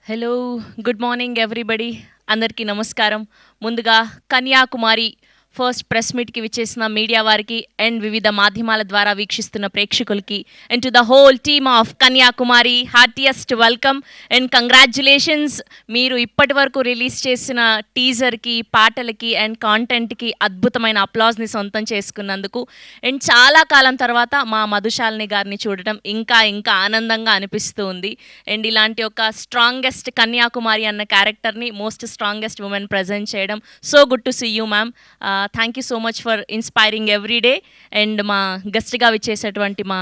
Hello, good morning everybody. అందరికీ నమస్కారం. ముందుగా కన్యాకుమారి ఫస్ట్ ప్రెస్ మీట్కి విచ్చేసిన మీడియా వారికి అండ్ వివిధ మాధ్యమాల ద్వారా వీక్షిస్తున్న ప్రేక్షకులకి and to the whole team of Kanyakumari heartiest welcome and congratulations. మీరు ఇప్పటి వరకు రిలీజ్ చేసిన టీజర్కి, పాటలకి అండ్ కాంటెంట్కి అద్భుతమైన అప్లాజ్ని సొంతం చేసుకున్నందుకు అండ్ చాలా కాలం తర్వాత మా మధుశాలిని గారిని చూడటం ఇంకా ఇంకా ఆనందంగా అనిపిస్తూ ఉంది. అండ్ ఇలాంటి ఒక స్ట్రాంగెస్ట్ కన్యాకుమారి అన్న క్యారెక్టర్ని మోస్ట్ స్ట్రాంగెస్ట్ ఉమెన్ ప్రజెంట్ చేయడం so good to see you ma'am. Thank you so much for inspiring every day. And మా గెస్ట్గా విచ్చేసేటువంటి మా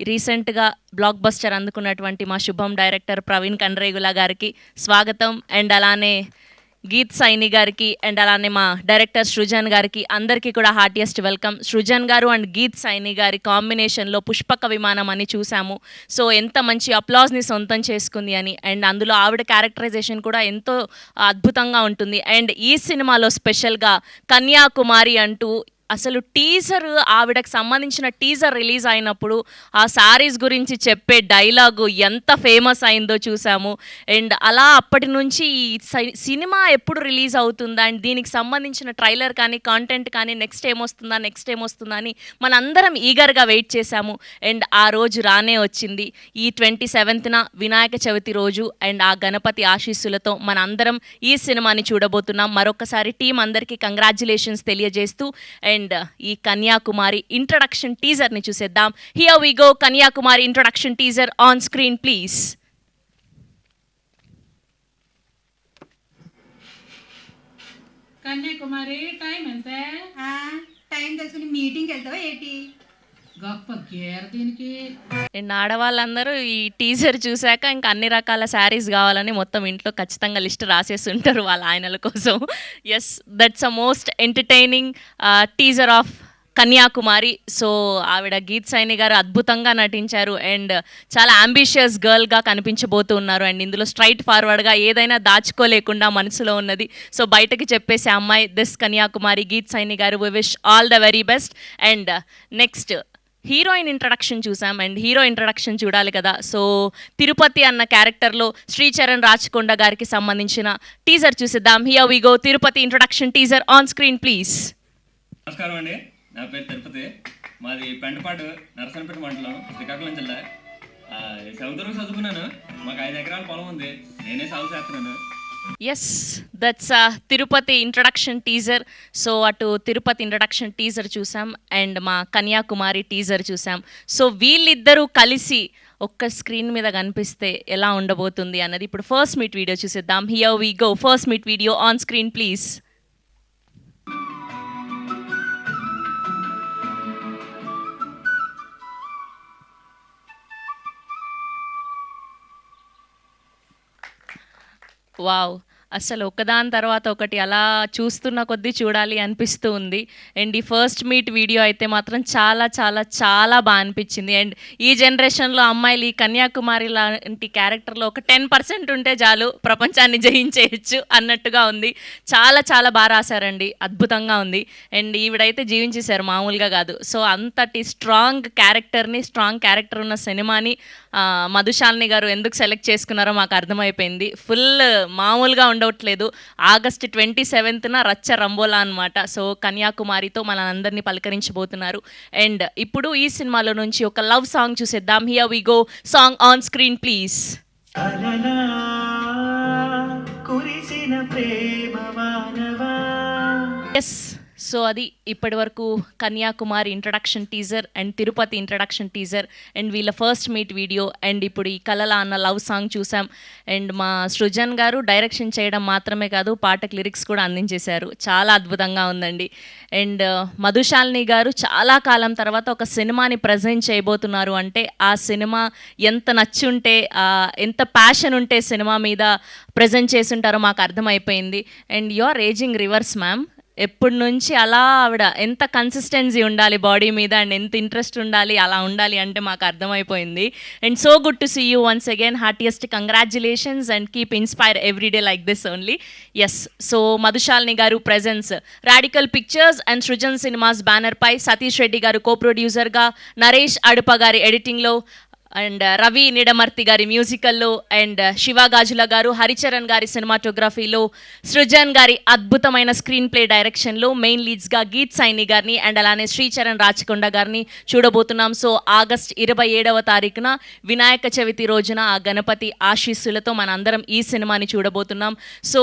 రీసెంట్గా బ్లాక్ బస్టర్ అందుకున్నటువంటి మా శుభం డైరెక్టర్ ప్రవీణ్ కండ్రేగుల గారికి స్వాగతం. అండ్ అలానే గీత్ సైని గారికి అండ్ అలానే మా డైరెక్టర్ సృజన్ గారికి అందరికీ కూడా హార్టియస్ట్ వెల్కమ్. సృజన్ గారు అండ్ గీత్ సైని గారి కాంబినేషన్లో పుష్పక విమానం అని చూసాము. సో ఎంత మంచి అప్లాజ్ని సొంతం చేసుకుంది అని. అండ్ అందులో ఆవిడ క్యారెక్టరైజేషన్ కూడా ఎంతో అద్భుతంగా ఉంటుంది. అండ్ ఈ సినిమాలో స్పెషల్గా కన్యాకుమారి అంటూ అసలు టీజర్, ఆవిడకి సంబంధించిన టీజర్ రిలీజ్ అయినప్పుడు ఆ శారీస్ గురించి చెప్పే డైలాగు ఎంత ఫేమస్ అయిందో చూసాము. అండ్ అలా అప్పటి నుంచి ఈ సినిమా ఎప్పుడు రిలీజ్ అవుతుందా అండ్ దీనికి సంబంధించిన ట్రైలర్ కానీ కాంటెంట్ కానీ నెక్స్ట్ ఏమొస్తుందా అని మనందరం ఈగర్గా వెయిట్ చేశాము. అండ్ ఆ రోజు రానే వచ్చింది. ఈ 27న వినాయక చవితి రోజు అండ్ ఆ గణపతి ఆశీస్సులతో మనందరం ఈ సినిమాని చూడబోతున్నాం. మరొకసారి టీం అందరికీ కంగ్రాచ్యులేషన్స్ తెలియజేస్తూ అండ్ ఈ కన్యాకుమారి ఇంట్రడక్షన్ టీజర్ని చూసేద్దాం. Here we go. Kanyakumari introduction teaser on screen please. Kanyakumari time ఎంత? టైం తెలుసుకుని మీటింగ్కి వెళ్తావా ఏంటి? గొప్ప గేర్ దీనికి. అండ్ ఆడవాళ్ళందరూ ఈ టీజర్ చూశాక ఇంకా అన్ని రకాల శారీస్ కావాలని మొత్తం ఇంట్లో ఖచ్చితంగా లిస్ట్ రాసేసి ఉంటారు వాళ్ళ ఆయనల కోసం. Yes, that's a most entertaining teaser of Kanyakumari. So ఆవిడ గీత్ సైని గారు అద్భుతంగా నటించారు అండ్ చాలా అంబిషియస్ గర్ల్గా కనిపించబోతున్నారు. అండ్ ఇందులో స్ట్రైట్ ఫార్వర్డ్గా ఏదైనా దాచుకోలేకుండా మనసులో ఉన్నది సో బయటకి చెప్పేసే అమ్మాయి దిస్ కన్యాకుమారి గీత్ సైని గారు. We wish all the very best. And next heroine introduction చూసాం అండ్ హీరో ఇంట్రడక్షన్ చూడాలి కదా. సో తిరుపతి అన్న క్యారెక్టర్లో శ్రీచరణ్ రాచకొండ గారికి సంబంధించిన టీజర్ చూసిద్దాం. Here we go. Tirupati introduction teaser on screen please. నమస్కారం అండి, నా పేరు తిరుపతి. మాది పెంటపాడు, నరసనపేట మండలం, శ్రీకాకుళం జిల్లా. 7th వరకు చదువుకున్నాను. మాకు 5 ఎకరాల పొలం ఉంది, నేనే సాగు చేస్తున్నాను. Yes, that's Tirupati introduction teaser. So అటు తిరుపతి ఇంట్రడక్షన్ టీజర్ చూసాం అండ్ మా కన్యాకుమారి టీజర్ చూసాం. సో వీళ్ళిద్దరూ కలిసి ఒక్క స్క్రీన్ మీద కనిపిస్తే ఎలా ఉండబోతుంది అన్నది ఇప్పుడు ఫస్ట్ మీట్ వీడియో చూసేద్దాం. Here we go. First meet video on screen please. Wow, అసలు ఒకదాని తర్వాత ఒకటి అలా చూస్తున్న కొద్దీ చూడాలి అనిపిస్తూ ఉంది. అండ్ ఈ ఫస్ట్ మీట్ వీడియో అయితే మాత్రం చాలా చాలా చాలా బాగా అనిపించింది. అండ్ ఈ జనరేషన్లో అమ్మాయిలు ఈ కన్యాకుమారి లాంటి క్యారెక్టర్లో ఒక 10% ఉంటే చాలు ప్రపంచాన్ని జయించేయచ్చు అన్నట్టుగా ఉంది. చాలా చాలా బాగా రాశారండి, అద్భుతంగా ఉంది. అండ్ ఈవిడైతే జీవించేశారు, మామూలుగా కాదు. సో అంతటి స్ట్రాంగ్ క్యారెక్టర్ ఉన్న సినిమాని మధుశాలిని గారు ఎందుకు సెలెక్ట్ చేసుకున్నారో మాకు అర్థమైపోయింది. ఫుల్ మామూలుగా ఉండవట్లేదు. ఆగస్ట్ 27న రచ్చ రంబోలా అనమాట. సో కన్యాకుమారితో మన అందరినీ పలకరించబోతున్నారు. అండ్ ఇప్పుడు ఈ సినిమాలో నుంచి ఒక లవ్ సాంగ్ చూసేద్దాం. Here we go. Song on screen please. Yes, so అది ఇప్పటి వరకు Kanyakumari introduction teaser and Tirupati introduction teaser and వీళ్ళ ఫస్ట్ మీట్ వీడియో అండ్ ఇప్పుడు ఈ కలల అన్న లవ్ సాంగ్ చూసాం. అండ్ మా సృజన్ గారు డైరెక్షన్ చేయడం మాత్రమే కాదు, పాటకు లిరిక్స్ కూడా అందించేశారు. చాలా అద్భుతంగా ఉందండి. అండ్ మధుశాలిని గారు చాలా కాలం తర్వాత ఒక సినిమాని ప్రజెంట్ చేయబోతున్నారు అంటే ఆ సినిమా ఎంత నచ్చుంటే, ఎంత ప్యాషన్ ఉంటే సినిమా మీద ప్రజెంట్ చేసి ఉంటారో మాకు అర్థమైపోయింది. And you are ageing reverse ma'am. ఎప్పటి నుంచి అలా ఆవిడ ఎంత కన్సిస్టెన్సీ ఉండాలి బాడీ మీద అండ్ ఎంత ఇంట్రెస్ట్ ఉండాలి, అలా ఉండాలి అంటే మాకు అర్థమైపోయింది. And so good to see you once again. Heartiest congratulations and keep inspire everyday like this only. Yes, so Madhushalini గారు presents Radical Pictures and Srujan Cinemas బ్యానర్పై సతీష్ రెడ్డి గారు కో ప్రొడ్యూసర్గా, నరేష్ అడుప గారి ఎడిటింగ్లో అండ్ రవి నిడమర్తి గారి మ్యూజికల్లో, అండ్ శివ గాజుల గారు హరిచరణ్ గారి సినిమాటోగ్రఫీలో, సృజన్ గారి అద్భుతమైన స్క్రీన్ ప్లే డైరెక్షన్లో మెయిన్ లీడ్స్గా గీత్ సైని గారిని అండ్ అలానే శ్రీచరణ్ రాచకొండ గారిని చూడబోతున్నాం. సో ఆగస్ట్ 27వ తారీఖున వినాయక చవితి రోజున ఆ గణపతి ఆశీస్సులతో మనందరం ఈ సినిమాని చూడబోతున్నాం. సో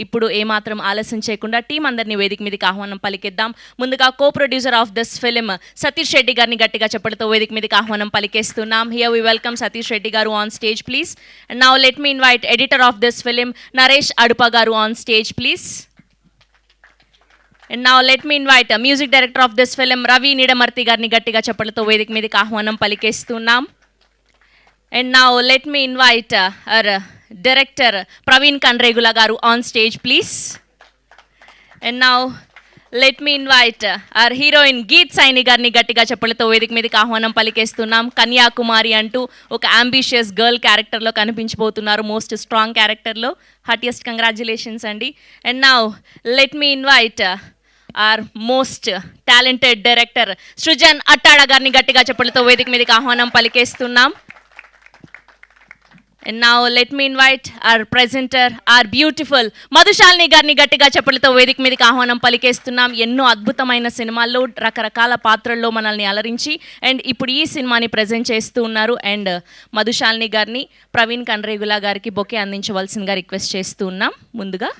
ఇప్పుడు ఏమాత్రం ఆలస్యం చేయకుండా టీం అందరినీ వేదిక మీదకి ఆహ్వానం పలికిద్దాం. ముందుగా co producer of this film Satish Reddy గారిని గట్టిగా చెప్పడంతో వేదిక మీదకి ఆహ్వానం పలికేస్తున్నాం. Here we welcome Satish Reddy garu on stage, please. And now let me invite editor of this film, Naresh Adupa garu on stage, please. And now let me invite music director of this film, Ravi Nidamarti garni gattiga cheppalato vedik meediki ahvanam palikestunam. And now let me invite our director Praveen Kanregula garu on stage, please. And now let me invite our heroine Geet Saini గారిని గట్టిగా చెప్పలతో వేదిక మీదకి ఆహ్వానం పలికేస్తున్నాం. కన్యాకుమారి అంటూ ఒక ambitious girl క్యారెక్టర్లో కనిపించబోతున్నారు, most strong క్యారెక్టర్లో. Heartiest congratulations అండి. And now let me invite our most talented director Srujan Attada గారిని గట్టిగా చెప్పలతో వేదిక మీదకి ఆహ్వానం పలికేస్తున్నాం. And now let me invite our presenter, our beautiful Madhu Shalini గారిని గట్టిగా చెప్పలతో వేదిక మీదకి ఆహ్వానం పలికేస్తున్నాం. ఎన్నో అద్భుతమైన సినిమాల్లో రకరకాల పాత్రల్లో మనల్ని అలరించి అండ్ ఇప్పుడు ఈ సినిమాని ప్రజెంట్ చేస్తూ ఉన్నారు. అండ్ మధుశాలిని గారిని ప్రవీణ్ కండ్రేగుల గారికి బొకే అందించవలసిందిగా రిక్వెస్ట్ చేస్తూ ఉన్నాం. ముందుగా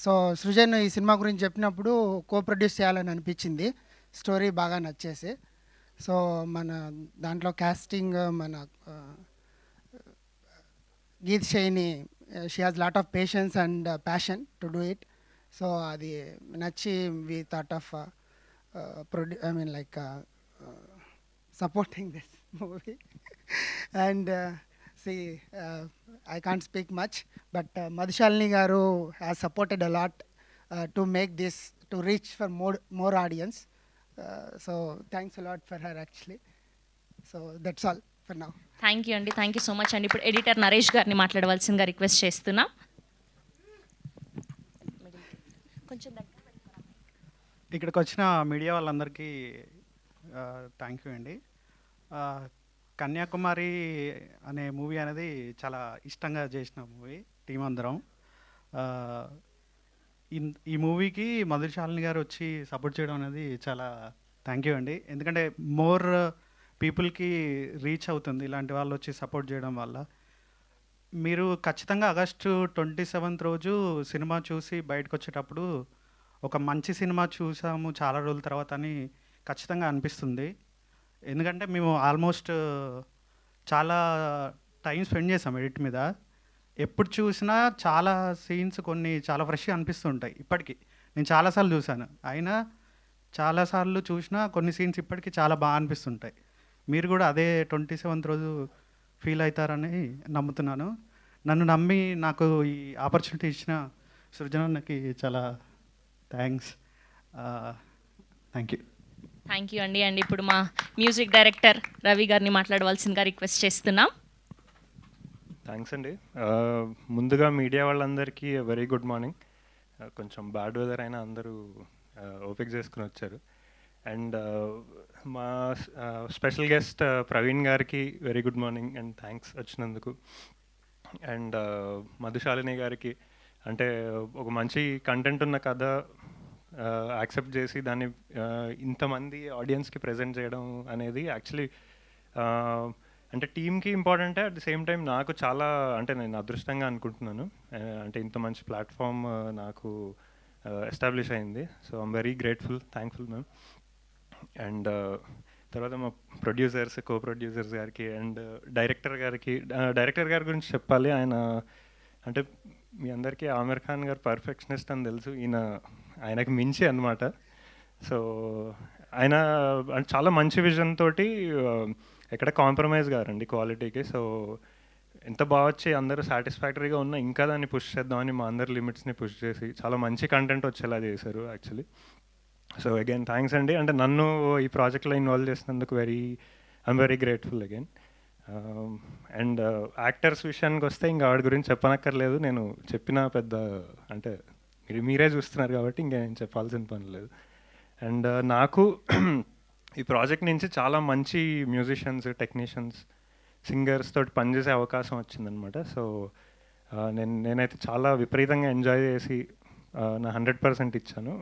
సో సృజన్ ఈ సినిమా గురించి చెప్పినప్పుడు ప్రొడ్యూస్ చేయాలని అనిపించింది, స్టోరీ బాగా నచ్చేసి. సో మన దాంట్లో కాస్టింగ్ మన Geeth Shaini, she has lot of patience and passion to do it. So అది నచ్చి we thought of supporting this movie. And see, I can't speak much, but Madhushalini garu has supported a lot to make this, to reach for more audience. So thanks a lot for her actually. So that's all for now. Thank you అండి, thank you so much అండి. ఇప్పుడు editor Naresh గారిని మాట్లాడవలసిందిగా request చేస్తున్నా. ఇక్కడికి వచ్చిన media వాళ్ళందరికీ thank you అండి. కన్యాకుమారి అనే మూవీ అనేది చాలా ఇష్టంగా చేసిన మూవీ, టీం అందరం. ఈ మూవీకి మధుశాలిని గారు వచ్చి సపోర్ట్ చేయడం అనేది చాలా థ్యాంక్ యూ అండి. ఎందుకంటే మోర్ పీపుల్కి రీచ్ అవుతుంది ఇలాంటి వాళ్ళు వచ్చి సపోర్ట్ చేయడం వల్ల. మీరు ఖచ్చితంగా ఆగస్టు 27th రోజు సినిమా చూసి బయటకు వచ్చేటప్పుడు ఒక మంచి సినిమా చూసాము చాలా రోజుల తర్వాత అని ఖచ్చితంగా అనిపిస్తుంది. ఎందుకంటే మేము ఆల్మోస్ట్ చాలా టైం స్పెండ్ చేసాం ఎడిట్ మీద. ఎప్పుడు చూసినా చాలా సీన్స్ కొన్ని చాలా ఫ్రెష్గా అనిపిస్తుంటాయి. ఇప్పటికీ నేను చాలాసార్లు చూశాను, అయినా చాలాసార్లు చూసినా కొన్ని సీన్స్ ఇప్పటికీ చాలా బాగా అనిపిస్తుంటాయి. మీరు కూడా అదే 27th రోజు ఫీల్ అవుతారని నమ్ముతున్నాను. నన్ను నమ్మి నాకు ఈ ఆపర్చునిటీ ఇచ్చిన సృజనకి చాలా thanks. Thank you. Thank you అండి. అండ్ ఇప్పుడు మా మ్యూజిక్ డైరెక్టర్ రవి గారిని మాట్లాడవలసిందిగా రిక్వెస్ట్ చేస్తున్నాం. థ్యాంక్స్ అండి. ముందుగా మీడియా వాళ్ళందరికీ వెరీ గుడ్ మార్నింగ్. కొంచెం బ్యాడ్ వెదర్ అయినా అందరూ ఓపిక చేసుకుని వచ్చారు. అండ్ మా స్పెషల్ గెస్ట్ ప్రవీణ్ గారికి very good morning and thanks వచ్చినందుకు. అండ్ మధుశాలిని గారికి, అంటే ఒక మంచి కంటెంట్ ఉన్న కథ యాక్సెప్ట్ చేసి దాన్ని ఇంతమంది ఆడియన్స్కి ప్రజెంట్ చేయడం అనేది యాక్చువల్లీ అంటే టీమ్కి ఇంపార్టెంటే, అట్ ది సేమ్ టైం నాకు చాలా, అంటే నేను అదృష్టంగా అనుకుంటున్నాను. అంటే ఇంత మంచి ప్లాట్ఫామ్ నాకు ఎస్టాబ్లిష్ అయింది. So I'm very grateful, thankful ma'am. And తర్వాత మా ప్రొడ్యూసర్స్, కో ప్రొడ్యూసర్స్ గారికి అండ్ డైరెక్టర్ గారి గురించి చెప్పాలి. ఆయన అంటే మీ అందరికీ ఆమిర్ ఖాన్ గారు పర్ఫెక్షనిస్ట్ అని తెలుసు, ఆయనకి మించి అనమాట. సో ఆయన చాలా మంచి విజన్ తోటి ఎక్కడ కాంప్రమైజ్ గారండి క్వాలిటీకి. సో ఎంత బాగా వచ్చి అందరూ సాటిస్ఫాక్టరీగా ఉన్నా ఇంకా దాన్ని పుష్ చేద్దామని మా అందరి లిమిట్స్ని పుష్ చేసి చాలా మంచి కంటెంట్ వచ్చేలా చేశారు యాక్చువల్లీ. సో అగైన్ థ్యాంక్స్ అండి. అంటే నన్ను ఈ ప్రాజెక్ట్లో ఇన్వాల్వ్ చేసినందుకు I'm very grateful again. And actors విషయానికి వస్తే ఇంకా వాడి గురించి చెప్పనక్కర్లేదు. నేను చెప్పిన పెద్ద, అంటే మీరే చూస్తున్నారు కాబట్టి ఇంకా నేను చెప్పాల్సిన పని లేదు. అండ్ నాకు ఈ ప్రాజెక్ట్ నుంచి చాలా మంచి మ్యూజిషియన్స్, టెక్నీషియన్స్, సింగర్స్ తోటి పనిచేసే అవకాశం వచ్చిందనమాట. సో నేనైతే చాలా విపరీతంగా ఎంజాయ్ చేసి నా 100% ఇచ్చాను.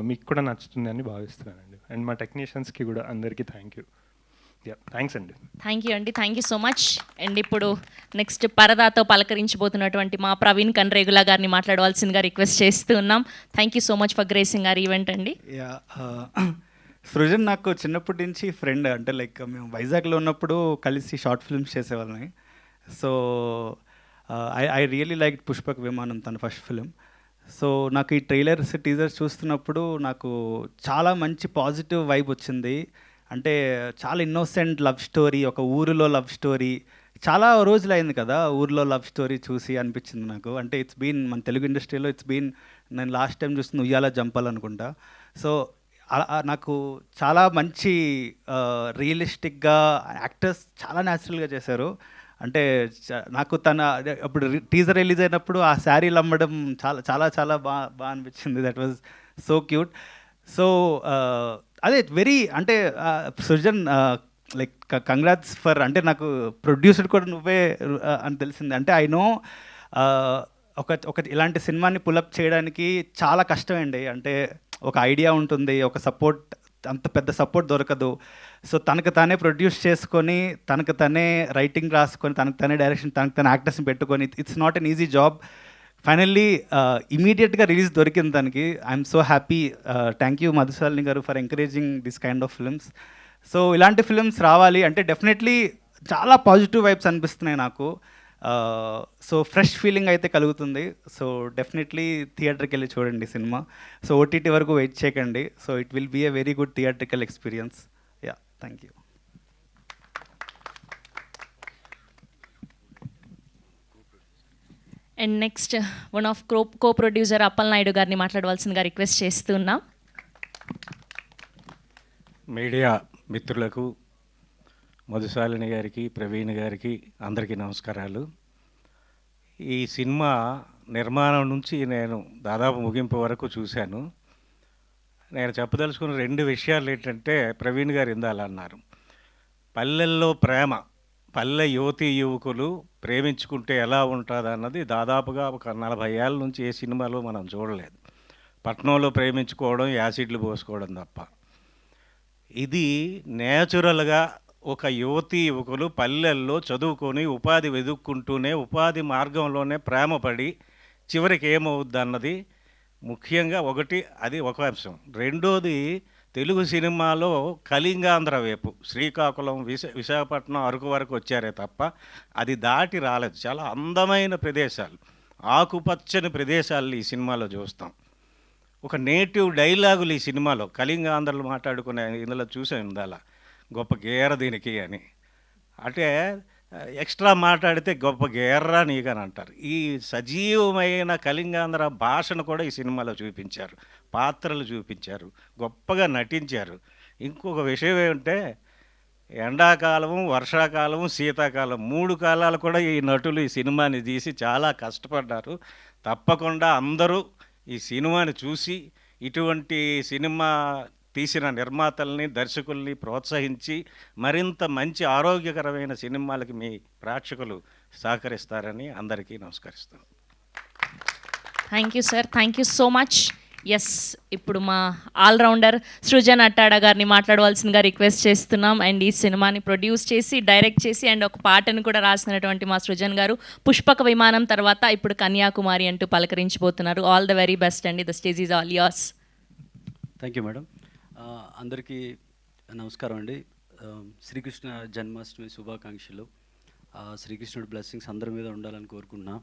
మీకు కూడా నచ్చుతుంది అని భావిస్తున్నానండి. అండ్ మా టెక్నీషియన్స్కి కూడా అందరికీ థ్యాంక్ యూ. థ్యాంక్స్ అండి. థ్యాంక్ యూ అండి, thank you so much. And ఇప్పుడు నెక్స్ట్ పరదాతో పలకరించబోతున్నటువంటి మా ప్రవీణ్ కన్రేగుల గారిని మాట్లాడవలసిందిగా రిక్వెస్ట్ చేస్తూ ఉన్నాం. Thank you so much for gracing are event అండి. సృజన్ నాకు చిన్నప్పటి నుంచి ఫ్రెండ్. అంటే లైక్ మేము వైజాగ్లో ఉన్నప్పుడు కలిసి షార్ట్ ఫిల్మ్స్ చేసేవాళ్ళని. So I really like Pushpak Vimanam, తన ఫస్ట్ ఫిలిం. సో నాకు ఈ ట్రైలర్స్, టీజర్స్ చూస్తున్నప్పుడు నాకు చాలా మంచి పాజిటివ్ వైబ్ వచ్చింది. అంటే చాలా ఇన్నోసెంట్ లవ్ స్టోరీ, ఒక ఊరిలో లవ్ స్టోరీ. చాలా రోజులు అయింది కదా ఊరిలో లవ్ స్టోరీ చూసి అనిపించింది నాకు. అంటే ఇట్స్ బీన్ మన తెలుగు ఇండస్ట్రీలో నేను లాస్ట్ టైం చూస్తుంది ఉయ్యాల జంపాల్ అనుకుంటా. సో నాకు చాలా మంచి రియలిస్టిక్గా యాక్టర్స్ చాలా న్యాచురల్గా చేశారు. అంటే నాకు అప్పుడు టీజర్ రిలీజ్ అయినప్పుడు ఆ శారీలు అమ్మడం చాలా చాలా చాలా బాగా అనిపించింది. That was so cute. So అదే వెరీ, అంటే సృజన్ లైక్ కంగ్రాట్స్ ఫర్, అంటే నాకు ప్రొడ్యూసర్ కూడా నువ్వే అని తెలిసింది. అంటే ఐ నో ఒక ఇలాంటి సినిమాని పులప్ చేయడానికి చాలా కష్టమండి. అంటే ఒక ఐడియా ఉంటుంది, ఒక సపోర్ట్, అంత పెద్ద సపోర్ట్ దొరకదు. సో తనకు తానే ప్రొడ్యూస్ చేసుకొని, తనకు తనే రైటింగ్ రాసుకొని, తనకు తనే డైరెక్షన్, తనకు తన యాక్టర్స్ని పెట్టుకొని, it's not an easy job. Finally ఇమీడియట్గా రిలీజ్ దొరికింది దానికి. I'm so happy. Thank you Madhushalini గారు for encouraging this kind of films. So ఇలాంటి ఫిల్మ్స్ రావాలి అంటే డెఫినెట్లీ చాలా పాజిటివ్ వైబ్స్ అనిపిస్తున్నాయి నాకు. సో ఫ్రెష్ ఫీలింగ్ అయితే కలుగుతుంది. సో డెఫినెట్లీ థియేటర్కి వెళ్ళి చూడండి సినిమా. సో ఓటీటీ వరకు వెయిట్ చేయకండి. So it will be a very good theatrical experience. Yeah, thank you. And next one of co producer Appal Naidu గారిని మాట్లాడవలసిందిగా రిక్వెస్ట్ చేస్తున్నాం. మీడియా మిత్రులకు, మధుశాలిని గారికి, ప్రవీణ్ గారికి అందరికీ నమస్కారాలు. ఈ సినిమా నిర్మాణం నుంచి నేను దాదాపు ముగింపు వరకు చూశాను. నేను చెప్పదలుచుకున్న 2 విషయాలు ఏంటంటే, ప్రవీణ్ గారు ఇందాల అన్నారు, పల్లెల్లో ప్రేమ, పల్లె యువతీ యువకులు ప్రేమించుకుంటే ఎలా ఉంటుంది అన్నది దాదాపుగా ఒక 40 ఏళ్ళ నుంచి ఏ సినిమాలో మనం చూడలేదు. పట్నంలో ప్రేమించుకోవడం, యాసిడ్లు పోసుకోవడం తప్ప. ఇది నేచురల్గా ఒక యువతీ యువకులు పల్లెల్లో చదువుకొని ఉపాధి వెతుక్కుంటూనే ఉపాధి మార్గంలోనే ప్రేమపడి చివరికి ఏమవుద్ది అన్నది ముఖ్యంగా అది ఒక అంశం. రెండోది, తెలుగు సినిమాలో కళింగాంధ్ర వైపు శ్రీకాకుళం, విశాఖపట్నం, అరకు వరకు వచ్చారే తప్ప అది దాటి రాలేదు. చాలా అందమైన ప్రదేశాలు, ఆకుపచ్చని ప్రదేశాలు ఈ సినిమాలో చూస్తాం. ఒక నేటివ్ డైలాగులు ఈ సినిమాలో కళింగాంధ్రలు మాట్లాడుకునే ఇందులో చూసాం ఇందాల, గొప్ప గేర దీనికి అని. అంటే ఎక్స్ట్రా మాట్లాడితే గొప్ప గేర్రా నీకని అంటారు. ఈ సజీవమైన కళింగాంధ్ర భాషను కూడా ఈ సినిమాలో చూపించారు, పాత్రలు చూపించారు, గొప్పగా నటించారు. ఇంకొక విషయం ఏమంటే, ఎండాకాలము, వర్షాకాలము, శీతాకాలం 3 కాలాలు కూడా ఈ నటులు ఈ సినిమాని తీసి చాలా కష్టపడ్డారు. తప్పకుండా అందరూ ఈ సినిమాని చూసి ఇటువంటి సినిమా తీసిన నిర్మాతల్ని, దర్శకుల్ని ప్రోత్సహించి మరింత మంచి ఆరోగ్యకరమైన సినిమాలకి మీ ప్రేక్షకులు సహకరిస్తారని అందరికీ నమస్కరిస్తాను. Thank you sir, thank you so much. Yes, ఇప్పుడు మా ఆల్రౌండర్ సృజన్ అట్టాడా గారిని మాట్లాడవలసిందిగా రిక్వెస్ట్ చేస్తున్నాం. అండ్ ఈ సినిమాని ప్రొడ్యూస్ చేసి, డైరెక్ట్ చేసి అండ్ ఒక పాటను కూడా రాసినటువంటి మా సృజన్ గారు పుష్పక విమానం తర్వాత ఇప్పుడు కన్యాకుమారి అంటూ పలకరించబోతున్నారు. ఆల్ ద వెరీ బెస్ట్ అండి. The stage is all yours. Thank you madam. అందరికీ నమస్కారం అండి. శ్రీకృష్ణ జన్మాష్టమి శుభాకాంక్షలు. శ్రీకృష్ణుడి బ్లెస్సింగ్స్ అందరి మీద ఉండాలని కోరుకున్నా.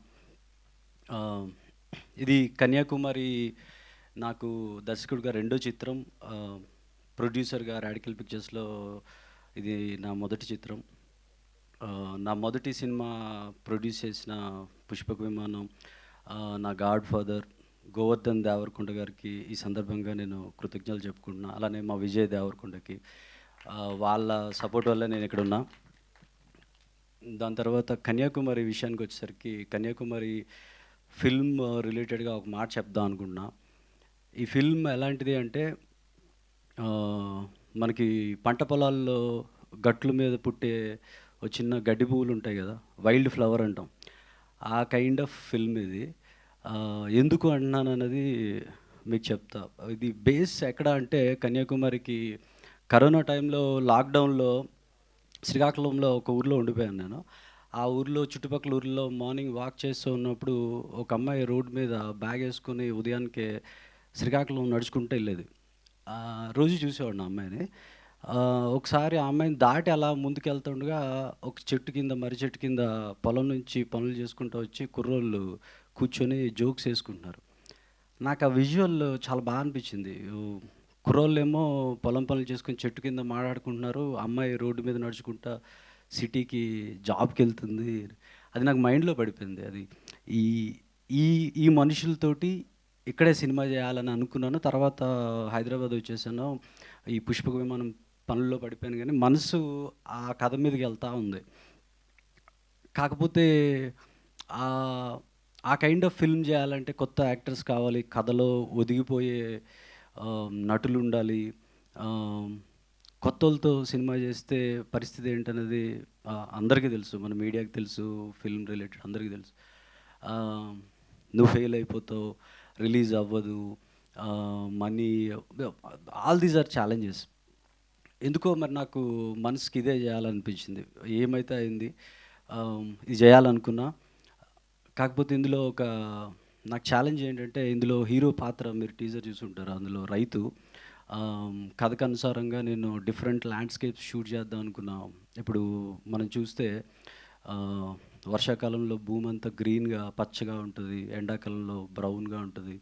ఇది కన్యాకుమారి నాకు దర్శకుడిగా 2వ చిత్రం, ప్రొడ్యూసర్గా రాడికల్ పిక్చర్స్లో ఇది నా మొదటి చిత్రం. నా మొదటి సినిమా ప్రొడ్యూస్ చేసిన పుష్పక విమానం, నా గాడ్ ఫాదర్ గోవర్ధన్ దేవరకొండ గారికి ఈ సందర్భంగా నేను కృతజ్ఞతలు చెప్పుకుంటున్నా. అలానే మా విజయ్ దేవరకొండకి, వాళ్ళ సపోర్ట్ వల్ల నేను ఇక్కడ ఉన్నా. దాని తర్వాత కన్యాకుమారి విషయానికి వచ్చేసరికి, కన్యాకుమారి ఫిల్మ్ రిలేటెడ్గా ఒక మాట చెప్దాం అనుకుంటున్నా. ఈ ఫిల్మ్ ఎలాంటిది అంటే, మనకి పంట పొలాల్లో గట్ల మీద పుట్టే ఒక చిన్న గడ్డి పువ్వులు ఉంటాయి కదా, వైల్డ్ ఫ్లవర్ అంటాం, ఆ కైండ్ ఆఫ్ ఫిల్మ్ ఇది. ఎందుకు అంటున్నాను అన్నది మీకు చెప్తా. ఇది బేస్ ఎక్కడ అంటే, కన్యాకుమారికి కరోనా టైంలో లాక్డౌన్లో శ్రీకాకుళంలో ఒక ఊర్లో ఉండిపోయాను నేను. ఆ ఊర్లో చుట్టుపక్కల ఊర్లో మార్నింగ్ వాక్ చేస్తూ ఉన్నప్పుడు ఒక అమ్మాయి రోడ్ మీద బ్యాగ్ వేసుకొని ఉదయానికే శ్రీకాకుళం నడుచుకుంటూ వెళ్ళేది. రోజు చూసేవాడిని ఆ అమ్మాయిని. ఒకసారి ఆ అమ్మాయిని దాటి అలా ముందుకు వెళ్తుండగా ఒక చెట్టు కింద, మర్రి చెట్టు కింద పొలం నుంచి పనులు చేసుకుంటూ వచ్చి కుర్రోళ్ళు కూర్చొని జోక్స్ వేసుకుంటున్నారు. నాకు ఆ విజువల్ చాలా బాగా అనిపించింది. కుర్రోళ్ళు ఏమో పొలం పనులు చేసుకొని చెట్టు కింద మాట్లాడుకుంటున్నారు, అమ్మాయి రోడ్డు మీద నడుచుకుంటా సిటీకి జాబ్కి వెళ్తుంది. అది నాకు మైండ్లో పడిపోయింది. అది ఈ ఈ ఈ మనుషులతోటి ఇక్కడే సినిమా చేయాలని అనుకున్నాను. తర్వాత హైదరాబాద్ వచ్చేసాను. ఈ పుష్పక విమానం పనుల్లో పడిపోయాను, కానీ మనసు ఆ కథ మీదకి వెళ్తూ ఉంది. కాకపోతే ఆ కైండ్ ఆఫ్ ఫిల్మ్ చేయాలంటే కొత్త యాక్టర్స్ కావాలి, కథలో ఒదిగిపోయే నటులు ఉండాలి. కొత్త వాళ్ళతో సినిమా చేస్తే పరిస్థితి ఏంటనేది అందరికీ తెలుసు, మన మీడియాకి తెలుసు, ఫిల్మ్ రిలేటెడ్ అందరికీ తెలుసు. నువ్వు ఫెయిల్ అయిపోతావు, రిలీజ్ అవ్వదు, money, all these are challenges. ఎందుకో మరి నాకు మనసుకి ఇదే చేయాలనిపించింది. ఏమైతే అయింది, ఇది చేయాలనుకున్నా. కాకపోతే ఇందులో ఒక నాకు ఛాలెంజ్ ఏంటంటే ఇందులో హీరో పాత్ర మీరు టీజర్ చూసుంటారు, అందులో రైతు. కథకు అనుసారంగా నేను డిఫరెంట్ ల్యాండ్స్కేప్స్ షూట్ చేద్దాం అనుకున్నా. ఇప్పుడు మనం చూస్తే ఆ, వర్షాకాలంలో భూమి అంతా గ్రీన్గా పచ్చగా ఉంటుంది, ఎండాకాలంలో బ్రౌన్గా ఉంటుంది.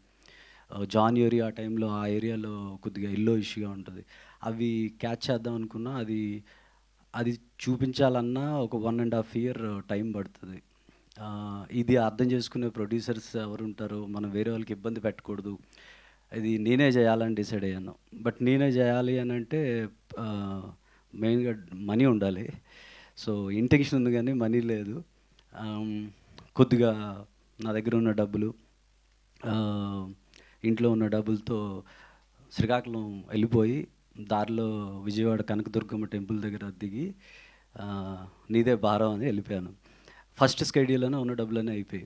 జాన్యువరి ఆ టైంలో ఆ ఏరియాలో కొద్దిగా ఇష్యూగా ఉంటుంది. అవి క్యాచ్ చేద్దాం అనుకున్నా, అది చూపించాలన్నా ఒక 1.5 year టైం పడుతుంది. ఇది అర్థం చేసుకునే ప్రొడ్యూసర్స్ ఎవరు ఉంటారో, మనం వేరే వాళ్ళకి ఇబ్బంది పెట్టకూడదు, ఇది నేనే చేయాలని డిసైడ్ అయ్యాను. బట్ నేనే చేయాలి అని అంటే మెయిన్గా మనీ ఉండాలి. సో ఇంటెన్షన్ ఉంది కానీ మనీ లేదు. కొద్దిగా నా దగ్గర ఉన్న డబ్బులు, ఇంట్లో ఉన్న డబ్బులతో శ్రీకాకుళం వెళ్ళిపోయి దారిలో విజయవాడ కనకదుర్గమ్మ టెంపుల్ దగ్గర దిగి నీదే భారం అని వెళ్ళిపోయాను. ఫస్ట్ స్కెడ్యూల్లోనే ఉన్న డబ్బులన్నీ అయిపోయి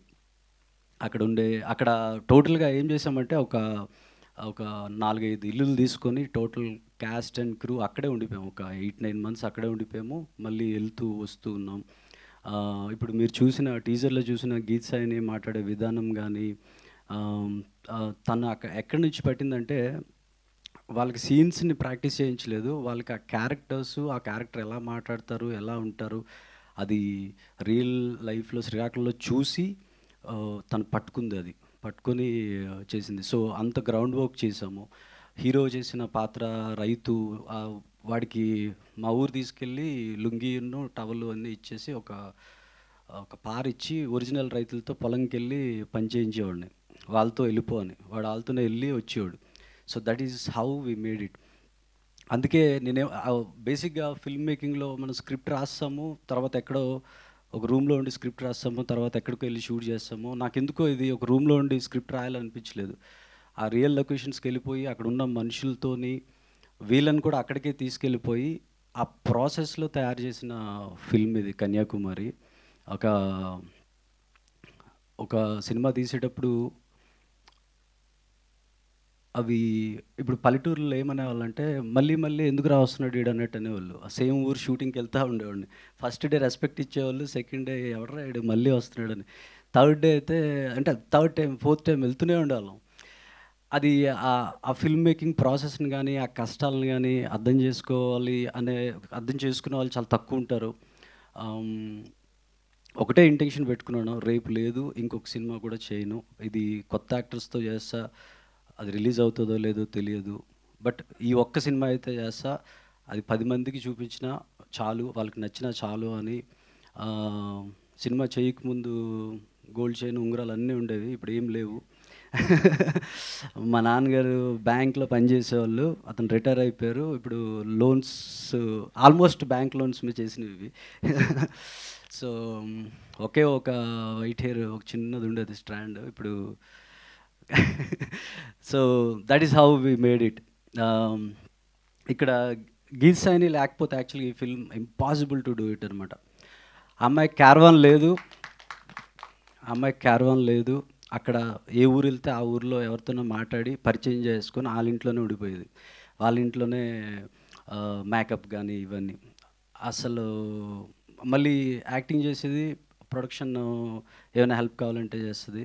అక్కడ టోటల్గా ఏం చేసామంటే ఒక 4-5 ఇల్లులు తీసుకొని టోటల్ క్యాస్ట్ అండ్ క్రూ అక్కడే ఉండిపోయాము. ఒక 8-9 months అక్కడే ఉండిపోయాము. మళ్ళీ వెళ్తూ వస్తూ ఉన్నాం. ఇప్పుడు మీరు చూసిన టీజర్లో చూసిన గీత్ సాయిని మాట్లాడే విధానం కానీ, తను ఎక్కడి నుంచి పట్టిందంటే వాళ్ళకి సీన్స్ని ప్రాక్టీస్ చేయించలేదు, వాళ్ళకి ఆ క్యారెక్టర్ ఎలా మాట్లాడతారు, ఎలా ఉంటారు, అది రియల్ లైఫ్లో శ్రీకాకుళంలో చూసి తను పట్టుకొని చేసింది. సో అంత గ్రౌండ్ వర్క్ చేసాము. హీరో చేసిన పాత్ర రైతు, వాడికి మా ఊరు తీసుకెళ్ళి లుంగీను టవల్ అన్నీ ఇచ్చేసి ఒక పారిచ్చి ఒరిజినల్ రైతులతో పొలంకి వెళ్ళి పని చేయించేవాడిని, వాళ్ళతో వెళ్ళిపోని, వాడు వాళ్ళతోనే వెళ్ళి వచ్చేవాడు. So that is how we made it. అందుకే బేసిక్గా ఫిల్మ్ మేకింగ్లో మనం స్క్రిప్ట్ రాస్తాము, తర్వాత ఎక్కడో ఒక రూమ్లో ఉండి స్క్రిప్ట్ రాస్తాము, తర్వాత ఎక్కడికో వెళ్ళి షూట్ చేస్తాము. నాకెందుకో ఇది ఒక రూమ్లో ఉండి స్క్రిప్ట్ రాయాలనిపించలేదు. ఆ రియల్ లొకేషన్స్కి వెళ్ళిపోయి అక్కడ ఉన్న మనుషులతోని వీళ్ళని కూడా అక్కడికే తీసుకెళ్ళిపోయి ఆ ప్రాసెస్లో తయారు చేసిన ఫిల్మ్ ఇది కన్యాకుమారి. ఒక సినిమా తీసేటప్పుడు అవి ఇప్పుడు పల్లెటూరులో ఏమనేవాళ్ళంటే మళ్ళీ ఎందుకు వస్తున్నాడు వీడు అన్నట్టు అనేవాళ్ళు. ఆ సేమ్ ఊరు షూటింగ్కి వెళ్తూ ఉండేవాడిని. ఫస్ట్ డే రెస్పెక్ట్ ఇచ్చేవాళ్ళు, సెకండ్ డే ఎవడరా వీడు మళ్ళీ వస్తున్నాడని, థర్డ్ డే అయితే అంటే ఫోర్త్ టైం వెళ్తూనే ఉండేవాళ్ళం. అది ఆ ఫిల్మ్ మేకింగ్ ప్రాసెస్ని కానీ ఆ కష్టాలను కానీ అర్థం చేసుకునే వాళ్ళు చాలా తక్కువ ఉంటారు. ఒకటే ఇంటెన్షన్ పెట్టుకున్నాను, రేపు లేదు ఇంకొక సినిమా కూడా చేయను, ఇది కొత్త యాక్టర్స్తో చేస్తా, అది రిలీజ్ అవుతుందో లేదో తెలియదు, బట్ ఈ ఒక్క సినిమా అయితే చేస్తా, అది 10 మందికి చూపించినా చాలు, వాళ్ళకి నచ్చినా చాలు అని. సినిమా చేయకముందు గోల్డ్ చైన్ ఉంగరాలు అన్నీ ఉండేవి, ఇప్పుడు ఏం లేవు. మా నాన్నగారు బ్యాంక్లో పనిచేసేవాళ్ళు, అతను రిటైర్ అయిపోయారు. ఇప్పుడు లోన్స్ ఆల్మోస్ట్ బ్యాంక్ లోన్స్ మీద చేసినవి. సో ఒకే ఒక వైట్ హెయిర్ ఒక చిన్నది ఉండేది స్ట్రాండ్ ఇప్పుడు. So that is how we made it. ఇక్కడ గీత్ సాయిని లేకపోతే యాక్చువల్లీ ఈ film impossible to do it అనమాట. అమ్మాయికి క్యారవాన్ లేదు, అక్కడ ఏ ఊరు వెళ్తే ఆ ఊరిలో ఎవరితోనో మాట్లాడి పరిచయం చేసుకొని వాళ్ళ ఇంట్లోనే ఉండిపోయేది, వాళ్ళ ఇంట్లోనే మేకప్ కానీ ఇవన్నీ. అసలు మళ్ళీ యాక్టింగ్ చేసేది, ప్రొడక్షన్ ఏమైనా హెల్ప్ కావాలంటే చేస్తుంది.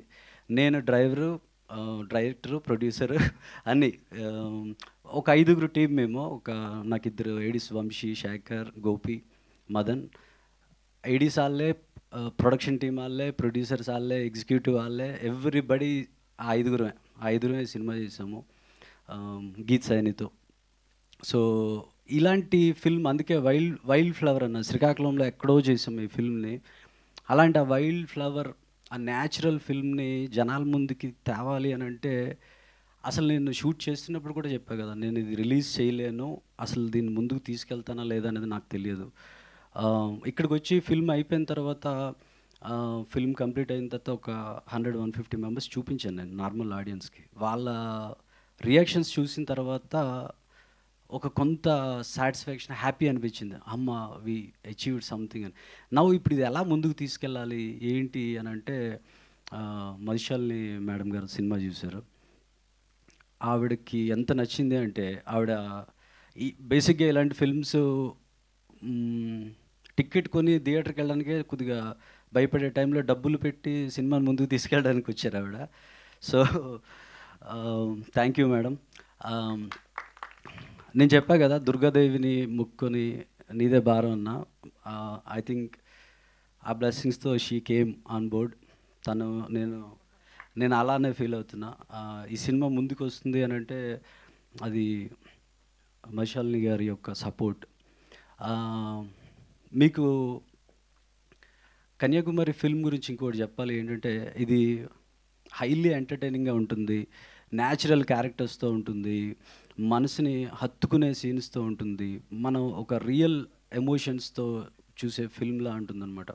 నేను డైరెక్టరు, ప్రొడ్యూసరు అన్నీ. ఒక 5 టీం మేము. నాకు 2 ఏడీస్, వంశీ, శేఖర్, గోపి, మదన్. ఏడీస్ వాళ్ళే, ప్రొడక్షన్ టీం వాళ్ళే, ప్రొడ్యూసర్స్ వాళ్ళే, ఎగ్జిక్యూటివ్ వాళ్ళే, ఎవ్రీబడి ఆ 5 సినిమా చేసాము గీత్ సాయినితో. సో ఇలాంటి ఫిల్మ్, అందుకే వైల్డ్ ఫ్లవర్ అన్న శ్రీకాకుళంలో ఎక్కడో చేసాము ఈ ఫిల్మ్ని. అలాంటి ఆ వైల్డ్ ఫ్లవర్, ఆ న్యాచురల్ ఫిల్మ్ని జనాల ముందుకి తేవాలి అని అంటే, అసలు నేను షూట్ చేస్తున్నప్పుడు కూడా చెప్పా కదా, నేను ఇది రిలీజ్ చేయలేను, అసలు దీన్ని ముందుకు తీసుకెళ్తానా లేదా అనేది నాకు తెలియదు. ఇక్కడికి వచ్చి ఫిల్మ్ అయిపోయిన తర్వాత, ఫిల్మ్ కంప్లీట్ అయిన తర్వాత ఒక 100-150 మెంబర్స్ చూపించాను నేను నార్మల్ ఆడియన్స్కి. వాళ్ళ రియాక్షన్స్ చూసిన తర్వాత ఒక కొంత సాటిస్ఫాక్షన్, హ్యాపీ అనిపించింది, అమ్మ వి అచీవ్డ్ సంథింగ్ అని. ఇప్పుడు ఇది ఎలా ముందుకు తీసుకెళ్ళాలి ఏంటి అని అంటే, మధుశాలిని మేడం గారు సినిమా చూశారు. ఆవిడకి ఎంత నచ్చింది అంటే, ఆవిడ బేసిక్గా ఇలాంటి ఫిల్మ్స్ టికెట్ కొని థియేటర్కి వెళ్ళడానికే కొద్దిగా భయపడే టైంలో డబ్బులు పెట్టి సినిమాని ముందుకు తీసుకెళ్ళడానికి వచ్చారు ఆవిడ. So thank you madam. నేను చెప్పా కదా దుర్గాదేవిని ముక్కుని నీదే భారం అన్న. ఐ థింక్ ఆ బ్లెస్సింగ్స్తో షీ కేమ్ ఆన్ బోర్డ్. తను నేను అలానే ఫీల్ అవుతున్నా. ఈ సినిమా ముందుకు వస్తుంది అని అంటే అది మషాలిని గారి యొక్క సపోర్ట్. మీకు కన్యాకుమారి ఫిల్మ్ గురించి ఇంకోటి చెప్పాలి ఏంటంటే, ఇది హైలీ ఎంటర్టైనింగ్గా ఉంటుంది, న్యాచురల్ క్యారెక్టర్స్తో ఉంటుంది, మనసుని హత్తుకునే సీన్స్తో ఉంటుంది, మనం ఒక రియల్ ఎమోషన్స్తో చూసే ఫిల్మ్లా ఉంటుందన్నమాట.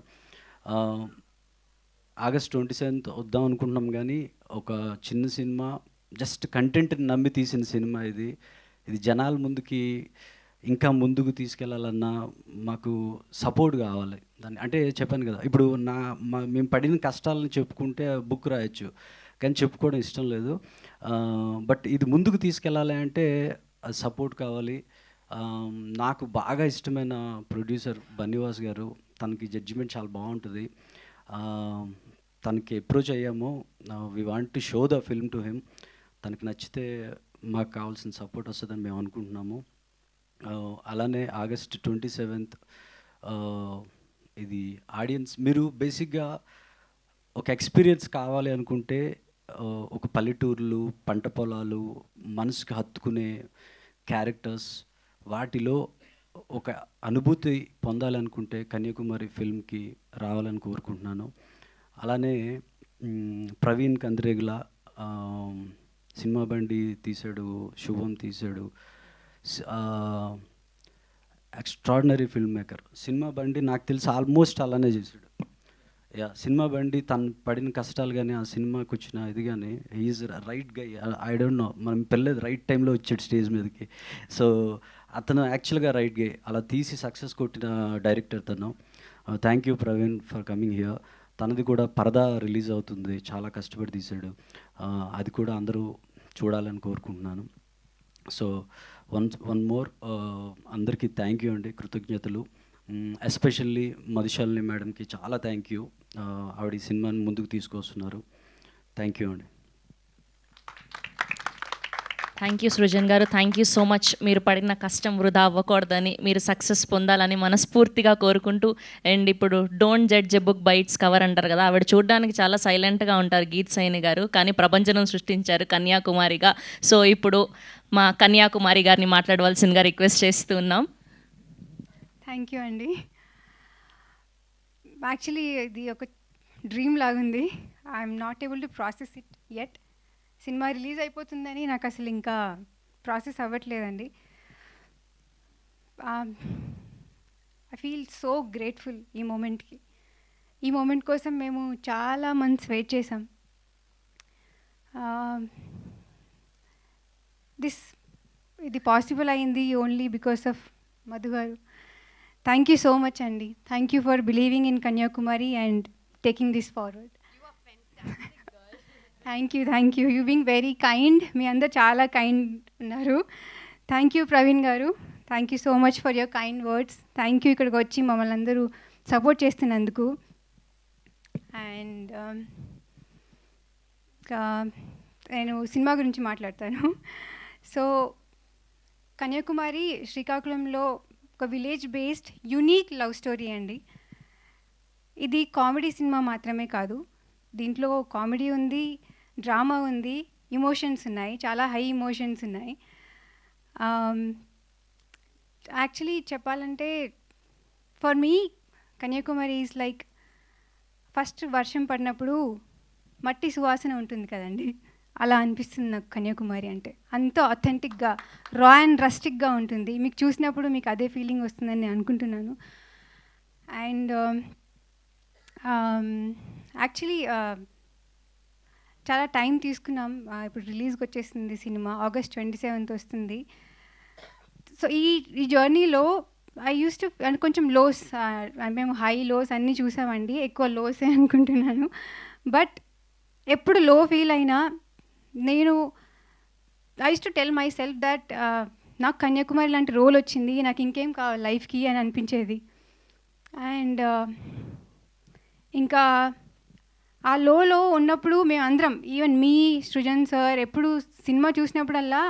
ఆగస్ట్ 27th వద్దాం అనుకుంటున్నాం, కానీ ఒక చిన్న సినిమా, జస్ట్ కంటెంట్ని నమ్మి తీసిన సినిమా ఇది. జనాల ముందుకి ఇంకా ముందుకు తీసుకెళ్ళాలన్నా మాకు సపోర్ట్ కావాలి. దాన్ని అంటే చెప్పాను కదా, ఇప్పుడు మేము పడిన కష్టాలను చెప్పుకుంటే బుక్ రాయొచ్చు, కానీ చెప్పుకోవడం ఇష్టం లేదు. బట్ ఇది ముందుకు తీసుకెళ్ళాలి అంటే అది సపోర్ట్ కావాలి. నాకు బాగా ఇష్టమైన ప్రొడ్యూసర్ బన్నివాస్ గారు, తనకి జడ్జిమెంట్ చాలా బాగుంటుంది. తనకి అప్రోచ్ అయ్యాము, we want to show the film to him. తనకి నచ్చితే మాకు కావాల్సిన సపోర్ట్ వస్తుందని మేము అనుకుంటున్నాము. అలానే ఆగస్ట్ 27th ఇది ఆడియన్స్, మీరు బేసిక్గా ఒక ఎక్స్పీరియన్స్ కావాలి అనుకుంటే ఒక పల్లెటూర్లు, పంట పొలాలు, మనసుకి హత్తుకునే క్యారెక్టర్స్, వాటిలో ఒక అనుభూతి పొందాలనుకుంటే కన్యాకుమారి ఫిల్మ్కి రావాలని కోరుకుంటున్నాను. అలానే ప్రవీణ్ కంద్రేగుల సినిమా బండి తీశాడు, శుభం తీశాడు, ఎక్స్ట్రాడినరీ ఫిల్మ్ మేకర్. సినిమా బండి నాకు తెలిసి ఆల్మోస్ట్ అలానే చేశాడు. సినిమా బండి తను పడిన కష్టాలు కానీ, ఆ సినిమాకి వచ్చిన ఇది కానీ, he's right guy. I don't know, మనం పెళ్ళేది రైట్ టైంలో వచ్చాడు స్టేజ్ మీదకి. సో అతను యాక్చువల్గా రైట్ గై, అలా తీసి సక్సెస్ కొట్టిన డైరెక్టర్ తను. Thank you Praveen for coming here. తనది కూడా పరదా రిలీజ్ అవుతుంది, చాలా కష్టపడి తీశాడు. అది కూడా అందరూ చూడాలని కోరుకుంటున్నాను. సో వన్ మోర్, అందరికీ థ్యాంక్ యూ అండి, కృతజ్ఞతలు. ఎస్పెషల్లీ మధుశాలిని మేడంకి చాలా థ్యాంక్ యూ. ఆవిడ ఈ సినిమాని ముందుకు తీసుకొస్తున్నారు. థ్యాంక్ యూ అండి. థ్యాంక్ యూ సృజన్ గారు, థ్యాంక్ యూ సో మచ్. మీరు పడిన కష్టం వృధా అవ్వకూడదని, మీరు సక్సెస్ పొందాలని మనస్ఫూర్తిగా కోరుకుంటూ, అండ్ ఇప్పుడు don't judge a book by its cover అంటారు కదా, ఆవిడ చూడడానికి చాలా సైలెంట్గా ఉంటారు గీత్ సైని గారు, కానీ ప్రపంచం సృష్టించారు కన్యాకుమారిగా. సో ఇప్పుడు మా కన్యాకుమారి గారిని మాట్లాడవలసిందిగా రిక్వెస్ట్ చేస్తూ ఉన్నాం. థ్యాంక్ యూ అండి. యాక్చువల్లీ ఇది ఒక డ్రీమ్ లాగుంది. I'm not able to process it yet. Cinema release అయిపోతుందని నాకు అసలు ఇంకా ప్రాసెస్ అవ్వట్లేదండి. ఐ ఫీల్ సో గ్రేట్ఫుల్ ఈ మూమెంట్కి. ఈ మూమెంట్ కోసం మేము చాలా మంత్స్ వెయిట్ చేసాం. ఇది పాసిబుల్ అయింది ఓన్లీ బికాస్ ఆఫ్ మధు గారు. థ్యాంక్ యూ సో మచ్ అండి. Thank you for believing in Kanyakumari and taking this forward. Thank you. You being very kind. మీ అందరు చాలా కైండ్ ఉన్నారు. థ్యాంక్ యూ ప్రవీణ్ గారు. Thank you so much for your kind words. Thank you ఇక్కడికి వచ్చి మమ్మల్ని అందరూ సపోర్ట్ చేస్తున్నందుకు. అండ్ నేను సినిమా గురించి మాట్లాడతాను. సో కన్యాకుమారి శ్రీకాకుళంలో ఒక village based unique love story అండి. ఇది కామెడీ సినిమా మాత్రమే కాదు, దీంట్లో కామెడీ ఉంది, డ్రామా ఉంది, ఇమోషన్స్ ఉన్నాయి, చాలా హై ఇమోషన్స్ ఉన్నాయి. యాక్చువల్లీ చెప్పాలంటే for me Kanyakumari is like first వర్షం పడినప్పుడు మట్టి సువాసన ఉంటుంది కదండి, అలా అనిపిస్తుంది నాకు కన్యాకుమారి అంటే. అంత అథెంటిక్గా, రా అండ్ రస్టిక్గా ఉంటుంది. మీకు చూసినప్పుడు మీకు అదే ఫీలింగ్ వస్తుందని నేను అనుకుంటున్నాను. అండ్ యాక్చువల్లీ చాలా టైం తీసుకున్నాం. ఇప్పుడు రిలీజ్కి వచ్చేసింది సినిమా, ఆగస్ట్ 27th వస్తుంది. సో ఈ జర్నీలో ఐ యూస్ టు కొంచెం లోస్, మేము హై లోస్ అన్నీ చూసామండి, ఎక్కువ లోసే అనుకుంటున్నాను. బట్ ఎప్పుడు లో ఫీల్ అయినా నేను I use to tell my self that నాకు కన్యాకుమారి లాంటి రోల్ వచ్చింది, నాకు ఇంకేం కావాలి లైఫ్కి అని అనిపించేది. అండ్ ఇంకా ఆ లోలో ఉన్నప్పుడు మేమందరం ఈవెన్ మీ సృజన్ సార్ ఎప్పుడు సినిమా చూసినప్పుడల్లా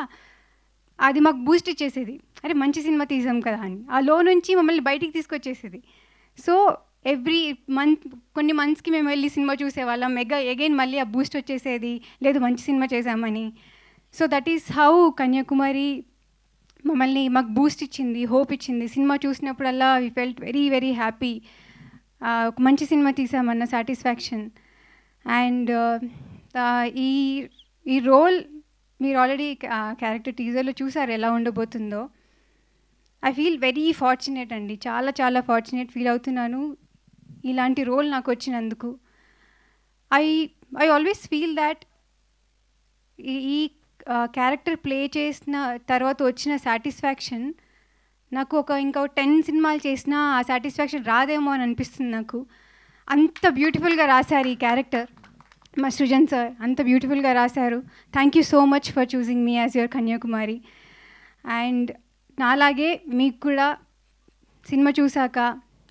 అది మాకు బూస్ట్ ఇచ్చేసేది. అరే మంచి సినిమా తీసాం కదా అని. ఆ లో నుంచి మమ్మల్ని బయటికి తీసుకొచ్చేసేది. సో ఎవ్రీ మంత్ కొన్ని మంత్స్కి మేము వెళ్ళి సినిమా చూసేవాళ్ళం. అగైన్ మళ్ళీ ఆ బూస్ట్ వచ్చేసేది, లేదు మంచి సినిమా చేసామని. So that is how Kanyakumari మమ్మల్ని మాకు బూస్ట్ ఇచ్చింది, హోప్ ఇచ్చింది. సినిమా చూసినప్పుడల్లా we felt very very happy, ఒక మంచి సినిమా తీసామన్న సాటిస్ఫాక్షన్. అండ్ ఈ ఈ రోల్ మీరు ఆల్రెడీ క్యారెక్టర్ టీజర్లో చూసారు ఎలా ఉండబోతుందో. ఐ ఫీల్ వెరీ ఫార్చునేట్ అండి, చాలా చాలా ఫార్చునేట్ ఫీల్ అవుతున్నాను ఇలాంటి రోల్ నాకు వచ్చినందుకు. ఐ ఆల్వేస్ ఫీల్ దాట్ ఈ క్యారెక్టర్ ప్లే చేసిన తర్వాత వచ్చిన సాటిస్ఫాక్షన్ నాకు ఇంకా 10 సినిమాలు చేసినా ఆ సాటిస్ఫాక్షన్ రాదేమో అని అనిపిస్తుంది నాకు. అంత బ్యూటిఫుల్గా రాశారు ఈ క్యారెక్టర్. మా సృజన్ సార్ అంత బ్యూటిఫుల్గా రాశారు. Thank you so much for choosing me as your Kanyakumari. And నాలాగే మీకు కూడా సినిమా చూసాక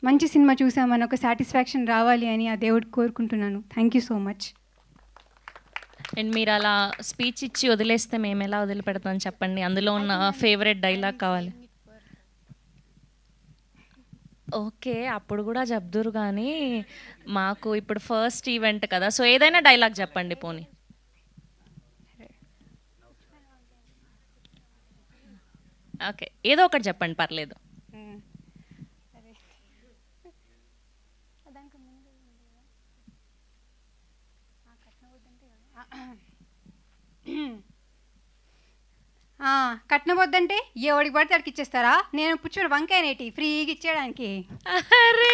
మంచి సినిమా చూసామని ఒక సాటిస్ఫాక్షన్ రావాలి అని ఆ దేవుడు కోరుకుంటున్నాను. Thank you so much. And మీరు అలా స్పీచ్ ఇచ్చి వదిలేస్తే మేము ఎలా వదిలిపెడతాం చెప్పండి. అందులో ఉన్న ఫేవరెట్ డైలాగ్ కావాలి. ఓకే, అప్పుడు కూడా చెప్దురు కానీ మాకు ఇప్పుడు ఫస్ట్ ఈవెంట్ కదా, సో ఏదైనా డైలాగ్ చెప్పండి పోనీ. ఓకే, ఏదో ఒకటి చెప్పండి పర్లేదు. కట్నబొద్దంటే ఎవడికి పడితే అడికి ఇచ్చేస్తారా? నేను పుచ్చుడు వంకాయనేటి ఫ్రీగా ఇచ్చేయడానికి. అరే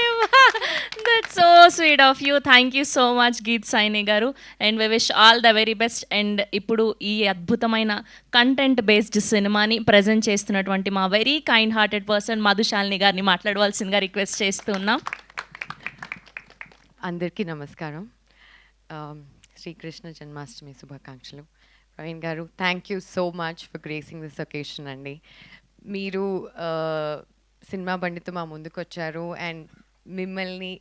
that's so sweet of you. Thank you so much Geeth Saini గారు. And we wish all the very best. And ఇప్పుడు ఈ అద్భుతమైన కంటెంట్ బేస్డ్ సినిమాని ప్రజెంట్ చేస్తున్నటువంటి మా very kind hearted person Madhushalini గారిని మాట్లాడవలసిందిగా రిక్వెస్ట్ చేస్తున్నాం. అందరికీ నమస్కారం. శ్రీకృష్ణ జన్మాష్టమి శుభాకాంక్షలు. ప్రవీణ్ గారు, thank you so much for gracing this occasion అండి. మీరు సినిమా బండితో మా ముందుకు వచ్చారు అండ్ మిమ్మల్ని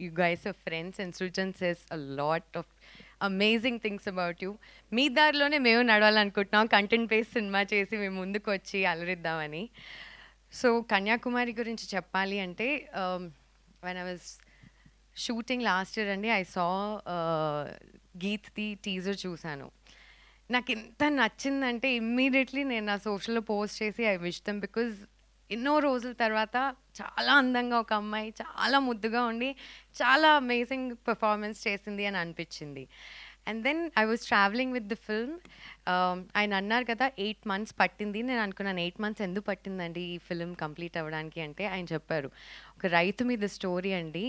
you guys are friends and Srujan says a lot of amazing things about you. మీ దారిలోనే మేము నడవాలనుకుంటున్నాం, కంటెంట్ బేస్డ్ సినిమా చేసి మేము ముందుకు వచ్చి అలరిద్దామని. సో కన్యాకుమారి గురించి చెప్పాలి అంటే when I was shooting last year అండి, ఐ సా గీత్ది టీజర్ చూశాను. నాకు ఎంత నచ్చిందంటే ఇమ్మీడియట్లీ నేను నా సోషల్లో పోస్ట్ చేసి ఐ విష్ దెమ్, బికాజ్ ఎన్నో రోజుల తర్వాత చాలా అందంగా ఒక అమ్మాయి చాలా ముద్దుగా ఉండి చాలా అమేజింగ్ పర్ఫార్మెన్స్ చేసింది అని అనిపించింది. And then I was travelling with the film. ఆయన అన్నారు కదా 8 months పట్టింది. నేను అనుకున్నాను 8 months ఎందుకు పట్టిందండి ఈ ఫిల్మ్ కంప్లీట్ అవ్వడానికి అంటే, ఆయన చెప్పారు ఒక రైతు మీద స్టోరీ అండి.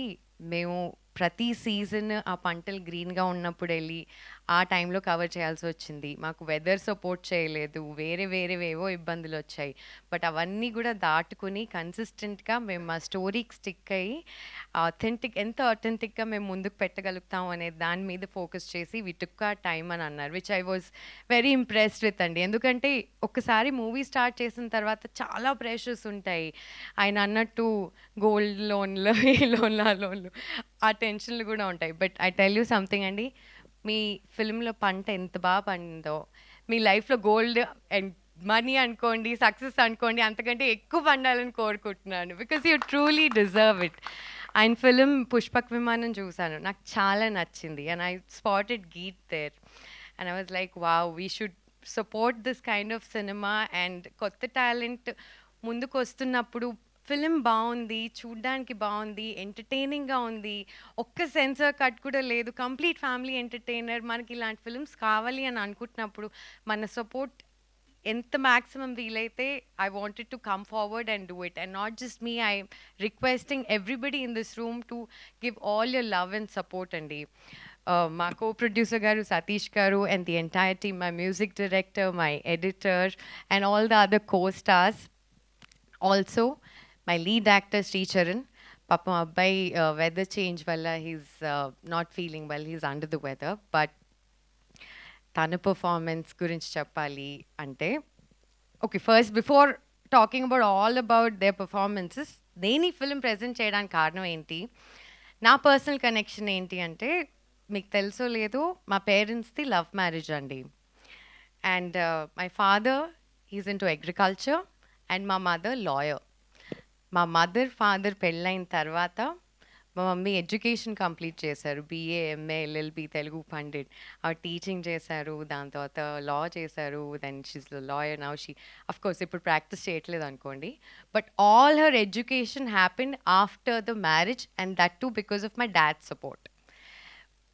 మేము ప్రతి సీజన్ ఆ పంటలు గ్రీన్గా ఉన్నప్పుడు వెళ్ళి ఆ టైంలో కవర్ చేయాల్సి వచ్చింది. మాకు వెదర్ సపోర్ట్ చేయలేదు, వేరేవేవో ఇబ్బందులు వచ్చాయి. బట్ అవన్నీ కూడా దాటుకుని కన్సిస్టెంట్గా మేము మా స్టోరీకి స్టిక్ అయ్యి ఎంత అథెంటిక్గా మేము ముందుకు పెట్టగలుగుతాం అనే దాని మీద ఫోకస్ చేసి వి టుక్ ఆ టైమ్ అని అన్నారు, which I was very impressed with అండి. ఎందుకంటే ఒక్కసారి మూవీ స్టార్ట్ చేసిన తర్వాత చాలా ప్రెషర్స్ ఉంటాయి. ఆయన అన్నట్టు గోల్డ్ లోన్లు, ఈ లోన్లు, ఆ లోన్లు, ఆ టెన్షన్లు కూడా ఉంటాయి. But I tell you something అండి, మీ ఫిల్మ్లో పంట ఎంత బాగా పండిందో మీ లైఫ్లో గోల్డ్ అండ్ మనీ అనుకోండి, సక్సెస్ అనుకోండి, అంతకంటే ఎక్కువ పండాలని కోరుకుంటున్నాను. Because you truly deserve it. ఆయన ఫిలిం పుష్పక్ విమానం చూశాను, నాకు చాలా నచ్చింది. And I spotted Geeth there and I was like wow, we should support this kind of cinema. And కొత్త టాలెంట్ ముందుకు వస్తున్నప్పుడు ఫిలిం బాగుంది, చూడ్డానికి బాగుంది, ఎంటర్టైనింగ్గా ఉంది, ఒక్క సెన్సార్ కట్ కూడా లేదు, కంప్లీట్ ఫ్యామిలీ ఎంటర్టైనర్, మనకి ఇలాంటి ఫిల్మ్స్ కావాలి అని అనుకుంటున్నప్పుడు మన సపోర్ట్ ఎంత మ్యాక్సిమం వీలైతే I wanted to come forward and do it. And not just me, I requesting everybody in this room to give all your love and support అండి. మా కో-ప్రొడ్యూసర్ గారు సతీష్ గారు and the entire team, my music director, my editor and all the other costars. Also my lead actor Sricharan. పాపం అబ్బాయి weather change వల్ల he's not feeling well, he's under the weather. But తన performance గురించి చెప్పాలి అంటే, okay first before talking about all about their performances, నేను ఈ film present చేయడానికి కారణం ఏంటి, నా పర్సనల్ కనెక్షన్ ఏంటి అంటే, మీకు తెలుసో లేదో మా పేరెంట్స్ది లవ్ మ్యారేజ్ అండి. And my father is into agriculture and మా మదర్ లాయర్. మా ఫాదర్ పెళ్ళైన తర్వాత మా మమ్మీ ఎడ్యుకేషన్ కంప్లీట్ చేశారు. BA, MA, LLB, Telugu pandit. Teaching చేశారు, దాని తర్వాత లా చేశారు. Then she's lawyer now. Course ఇప్పుడు ప్రాక్టీస్ చేయట్లేదు అనుకోండి. But all her education happened after the marriage and that too because of my dad support.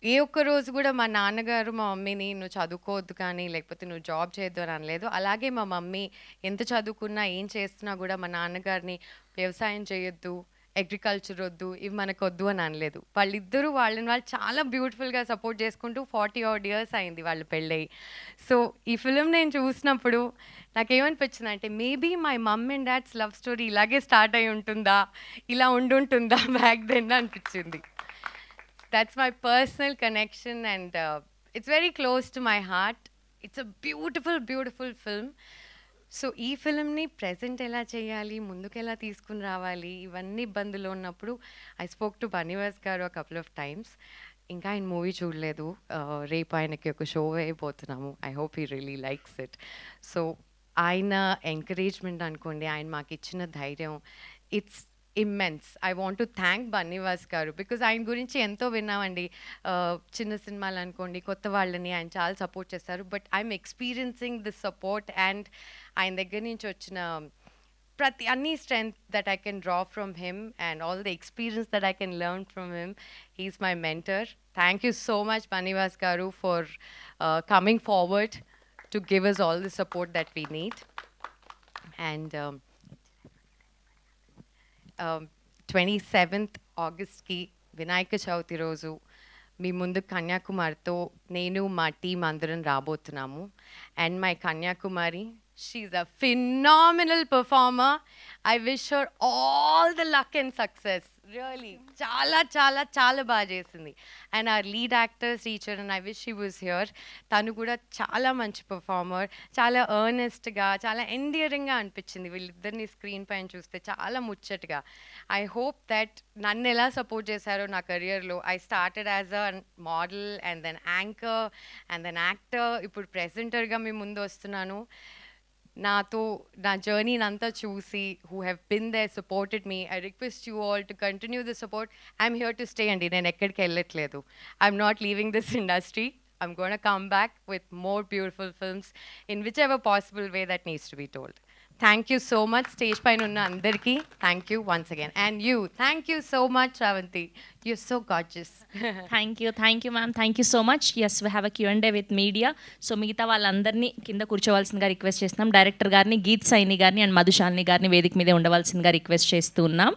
ఏ ఒక్క రోజు కూడా మా నాన్నగారు మా మమ్మీని నువ్వు చదువుకోవద్దు కానీ లేకపోతే నువ్వు జాబ్ చేయొద్దు అని అనలేదు. అలాగే మా మమ్మీ ఎంత చదువుకున్నా ఏం చేస్తున్నా కూడా మా నాన్నగారిని వ్యవసాయం చేయొద్దు, అగ్రికల్చర్ వద్దు, ఇవి మనకు వద్దు అని అనలేదు. వాళ్ళిద్దరూ వాళ్ళు చాలా బ్యూటిఫుల్గా సపోర్ట్ చేసుకుంటూ 40 odd years అయింది వాళ్ళు పెళ్ళయి. సో ఈ ఫిలిం నేను చూసినప్పుడు నాకేమనిపించింది అంటే maybe my mum and dad's love story ఇలాగే స్టార్ట్ అయి ఉంటుందా, ఇలా ఉండుంటుందా బ్యాక్ దెన్ అనిపించింది. That's my personal connection and it's very close to my heart. It's a beautiful, beautiful film. So ఈ ఫిల్మ్ని ప్రెజెంట్ ఎలా చేయాలి, ముందుకు ఎలా తీసుకుని రావాలి, ఇవన్నీ ఇబ్బందులు ఉన్నప్పుడు ఐ స్పోక్ టు బన్నీవాస్ గారు a couple of times. ఇంకా ఆయన మూవీ చూడలేదు. రేపు ఆయనకి ఒక షో వేయబోతున్నాము. I hope he really likes it. So ఆయన ఎంకరేజ్మెంట్ అనుకోండి, ఆయన మాకు ఇచ్చిన ధైర్యం, it's immense. I want to thank Bunny Vas గారు బికాజ్ ఆయన గురించి ఎంతో విన్నామండి. చిన్న సినిమాలు అనుకోండి, కొత్త వాళ్ళని ఆయన చాలా సపోర్ట్ చేస్తారు. But I'm experiencing this support and ఆయన దగ్గర నుంచి వచ్చిన అన్ని strength that I can draw from him and all the experience that I can learn from him. He's my mentor. Thank you so much Bunny Vas గారు for coming forward to give us all the support that we need. And 27th ఆగస్ట్కి Vinayaka Chavithi రోజు మీ ముందు కన్యాకుమారితో నేను మా team అందరం రాబోతున్నాము. And my Kanyakumari, she a phenomenal performer. I wish her all the luck and success. Really చాలా చాలా చాలా బాగా చేసింది. And our lead actor Sricharan, I wish he was here. తను కూడా చాలా మంచి పర్ఫార్మర్, చాలా ఎర్నెస్ట్గా, చాలా ఎండియరింగ్గా అనిపించింది వీళ్ళిద్దరిని స్క్రీన్ పైన చూస్తే, చాలా ముచ్చటగా. ఐ హోప్ దట్ నన్ను ఎలా సపోర్ట్ చేశారో నా కెరియర్లో, I started as a model and then anchor and then actor, ఇప్పుడు ప్రెజెంటర్గా మీ ముందు వస్తున్నాను. నాతో నా జర్నీని అంతా చూసి who have been there, supported me, I request you all to continue the support. I'm here to stay అండి, నేను ఎక్కడికి వెళ్ళట్లేదు. I'm not leaving this industry. I'm going to come back with more beautiful films in whichever possible way that needs to be told. Thank you so much stage పైన ఉన్న అందరికీ. Thank you once again. And you, thank you so much Shravanti. You're so gorgeous. Thank you ma'am, thank you so much. Yes, we have a Q&A with media. So మిగతా వాళ్ళందరినీ కింద కూర్చోవలసిందిగా request చేస్తున్నాం. Director గారిని, గీత్ సైని గారిని and Madhu Shalini గారిని వేదిక మీదే ఉండవలసిందిగా request చేస్తూ ఉన్నాం.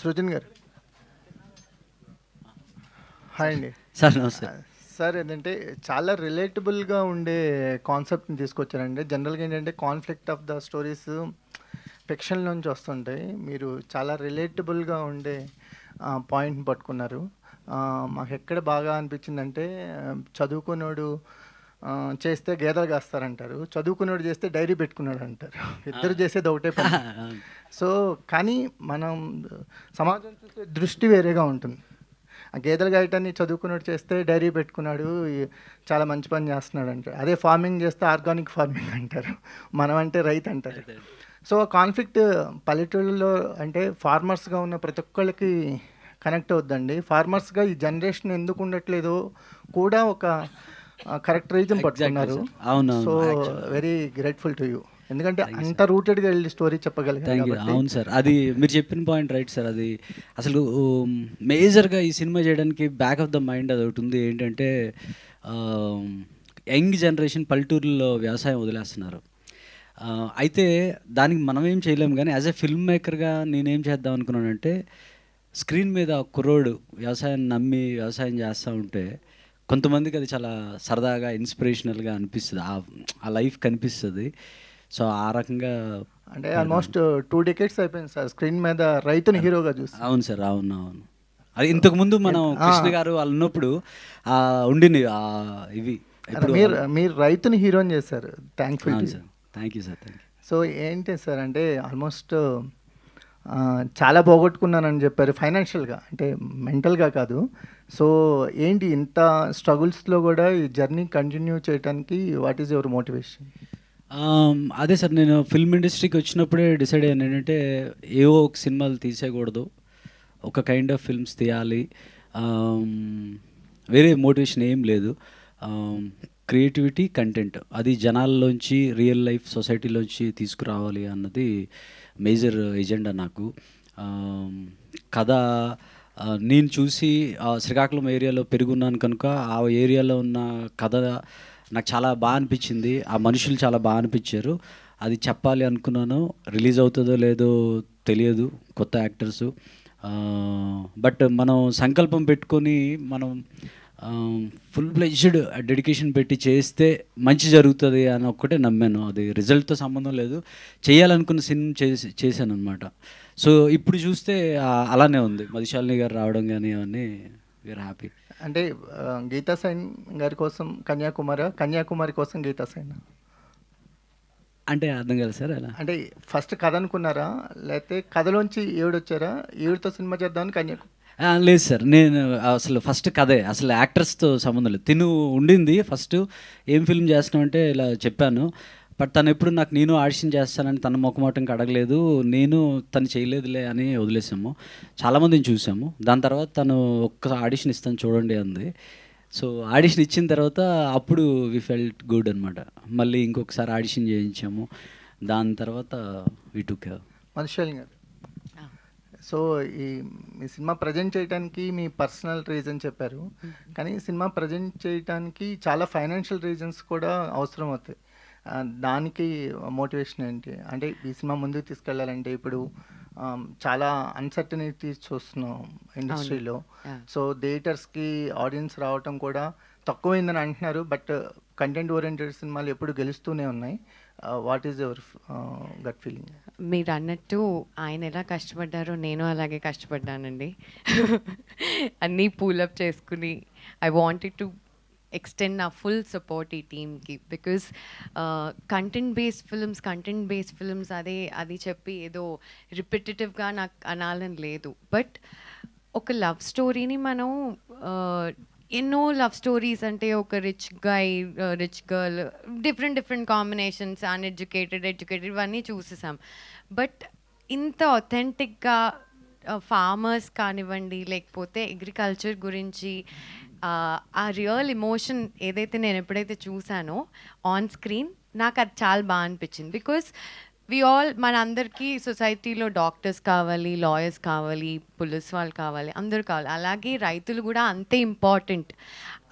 సృజన్ గారు హాయ్ అండి. సార్ నమస్తే. సార్ ఏంటంటే చాలా రిలేటబుల్గా ఉండే కాన్సెప్ట్ని తీసుకొచ్చారండి. జనరల్గా ఏంటంటే conflict of the stories fiction నుంచి వస్తుంటాయి, మీరు చాలా రిలేటబుల్గా ఉండే పాయింట్ని పట్టుకున్నారు. మాకు ఎక్కడ బాగా అనిపించిందంటే చదువుకున్నాడు చేస్తే గేదెలు కాస్తారంటారు, చదువుకున్నాడు చేస్తే డైరీ పెట్టుకున్నాడు అంటారు. ఇద్దరు చేసేది ఒకటే పని. సో కానీ మనం సమాజం చూసే దృష్టి వేరేగా ఉంటుంది. ఆ గేదెలు గాయటాన్ని చదువుకున్నాడు చేస్తే డైరీ పెట్టుకున్నాడు, చాలా మంచి పని చేస్తున్నాడు అంటారు. అదే ఫార్మింగ్ చేస్తే ఆర్గానిక్ ఫార్మింగ్ అంటారు, మనం అంటే రైతు అంటారు. సో కాన్ఫ్లిక్ట్ పల్లెటూళ్ళలో అంటే ఫార్మర్స్గా ఉన్న ప్రతి ఒక్కళ్ళకి కనెక్ట్ అవుద్దండి. ఫార్మర్స్గా ఈ జనరేషన్ ఎందుకు ఉండట్లేదో కూడా ఒక కరెక్ట్ రీజన్ పట్టుకున్నారు. So very grateful to you, ఎందుకంటే అంత రూటెడ్గా వెళ్ళి స్టోరీ చెప్పగలిగారు. అవును సార్, అది మీరు చెప్పిన పాయింట్ రైట్ సార్. అది అసలు మేజర్గా ఈ సినిమా చేయడానికి బ్యాక్ ఆఫ్ ద మైండ్ అది ఒకటి ఉంది. ఏంటంటే యంగ్ జనరేషన్ పల్లెటూరులో వ్యవసాయం వదిలేస్తున్నారు. అయితే దానికి మనం ఏం చేయలేము, కానీ యాజ్ ఎ ఫిల్మ్ మేకర్గా నేనేం చేద్దాం అనుకున్నానంటే, స్క్రీన్ మీద కుర్రోడు వ్యవసాయం నమ్మి వ్యవసాయం చేస్తూ ఉంటే కొంతమందికి అది చాలా సరదాగా ఇన్స్పిరేషనల్గా అనిపిస్తుంది, ఆ లైఫ్ కనిపిస్తుంది. సో ఆ రకంగా అంటే ఆల్మోస్ట్ 2 decades అయిపోయింది సార్ స్క్రీన్ మీద రైతుని హీరోగా చూసి. అవును సార్, అవును. అది ఇంతకుముందు మనం కృష్ణ గారు వాళ్ళు ఉన్నప్పుడు ఉండింది ఇవి. మీరు రైతుని హీరోని చేశారు, thankful sir. Thank you sir. So ఏంటి సార్ అంటే ఆల్మోస్ట్ చాలా పోగొట్టుకున్నానని చెప్పారు ఫైనాన్షియల్గా, అంటే మెంటల్గా కాదు. సో ఏంటి ఇంత స్ట్రగుల్స్లో కూడా ఈ జర్నీ కంటిన్యూ చేయడానికి వాట్ ఈజ్ యువర్ మోటివేషన్? అదే సార్, నేను ఫిల్మ్ ఇండస్ట్రీకి వచ్చినప్పుడే డిసైడ్ అయ్యాను ఏంటంటే ఏవో ఒక సినిమాలు తీసేయకూడదు, ఒక కైండ్ ఆఫ్ ఫిల్మ్స్ తీయాలి, వేరే మోటివేషన్ ఏం లేదు. క్రియేటివిటీ, కంటెంట్ అది జనాల్లోంచి రియల్ లైఫ్ సొసైటీలోంచి తీసుకురావాలి అన్నది మేజర్ ఎజెండా నాకు. కథ నేను చూసి శ్రీకాకుళం ఏరియాలో పెరుగున్నాను కనుక ఆ ఏరియాలో ఉన్న కథ నాకు చాలా బాగా అనిపించింది, ఆ మనుషులు చాలా బాగా అనిపించారు. అది చెప్పాలి అనుకున్నాను. రిలీజ్ అవుతుందో లేదో తెలియదు, కొత్త యాక్టర్సు. బట్ మనం సంకల్పం పెట్టుకొని మనం ఫుల్ ఫ్లెడ్జ్డ్ డెడికేషన్ పెట్టి చేస్తే మంచి జరుగుతుంది అని ఒక్కటే నమ్మాను. అది రిజల్ట్తో సంబంధం లేదు, చేయాలనుకున్న సినిమా చేశాను అనమాట. సో ఇప్పుడు చూస్తే అలానే ఉంది, మధుశాలిని గారు రావడం కానీ అవన్నీ వీఆర్ హ్యాపీ. అంటే గీతా సైన్ గారి కోసం కన్యాకుమారి కోసం గీతా సైన్ అంటే అర్థం కాదు సార్. అలా అంటే ఫస్ట్ కథ అనుకున్నారా, లేకపోతే కథలోంచి ఈవిడొచ్చారా, ఈవిడతో సినిమా చేద్దామని కన్యాకుమారి? లేదు సార్, నేను అసలు ఫస్ట్ కథే, అసలు యాక్టర్స్తో సంబంధం లేదు. తిను ఉండింది ఫస్ట్ ఏం ఫిల్మ్ చేస్తున్నావు అంటే ఇలా చెప్పాను. బట్ తను ఎప్పుడు నేను ఆడిషన్ చేస్తానని తన మొక్కమోటంకి అడగలేదు, నేను తను చేయలేదులే అని వదిలేసాము. చాలామందిని చూసాము. దాని తర్వాత తను ఒక్క ఆడిషన్ ఇస్తాను చూడండి అంది. సో ఆడిషన్ ఇచ్చిన తర్వాత అప్పుడు వి ఫెల్ట్ గుడ్ అనమాట. మళ్ళీ ఇంకొకసారి ఆడిషన్ చేయించాము. దాని తర్వాత వి టుక్. మధుశాలిని గారు, సో మీ సినిమా ప్రజెంట్ చేయడానికి మీ పర్సనల్ రీజన్ చెప్పారు, కానీ సినిమా ప్రజెంట్ చేయడానికి చాలా ఫైనాన్షియల్ రీజన్స్ కూడా అవసరం అవుతాయి. దానికి మోటివేషన్ ఏంటి? అంటే ఈ సినిమా ముందుకు తీసుకెళ్ళాలంటే ఇప్పుడు చాలా అన్సర్టనిటీస్ చూస్తున్నాం ఇండస్ట్రీలో. సో థియేటర్స్కి ఆడియన్స్ రావటం కూడా తక్కువైందని అంటున్నారు, బట్ కంటెంట్ ఓరియంటెడ్ సినిమాలు ఎప్పుడు గెలుస్తూనే ఉన్నాయి. What is your gut feeling? మీరు అన్నట్టు ఆయన ఎలా కష్టపడ్డారో నేను అలాగే కష్టపడ్డానండి. అన్నీ పూలప్ చేసుకుని ఐ వాంటెడ్ టు ఎక్స్టెండ్ నా ఫుల్ సపోర్ట్ ఈ టీమ్కి, బికాస్ కంటెంట్ బేస్డ్ ఫిల్మ్స్ అది చెప్పి ఏదో రిపిటేటివ్గా నాకు అనాలని లేదు. బట్ ఒక లవ్ స్టోరీని మనం ఎన్నో లవ్ స్టోరీస్ అంటే ఒక rich girl, different combinations, uneducated, educated ఇవన్నీ చూసేసాం. బట్ ఇంత ఒథెంటిక్గా ఫార్మర్స్ కానివ్వండి, లేకపోతే అగ్రికల్చర్ గురించి ఆ రియల్ ఎమోషన్ ఏదైతే నేను ఎప్పుడైతే చూసానో ఆన్ స్క్రీన్, నాకు అది చాలా బాగా అనిపించింది. బికాస్ మనందరికీ సొసైటీలో డాక్టర్స్ కావాలి, లాయర్స్ కావాలి, పోలీస్ వాళ్ళు కావాలి, అందరూ కావాలి. అలాగే రైతులు కూడా అంతే ఇంపార్టెంట్.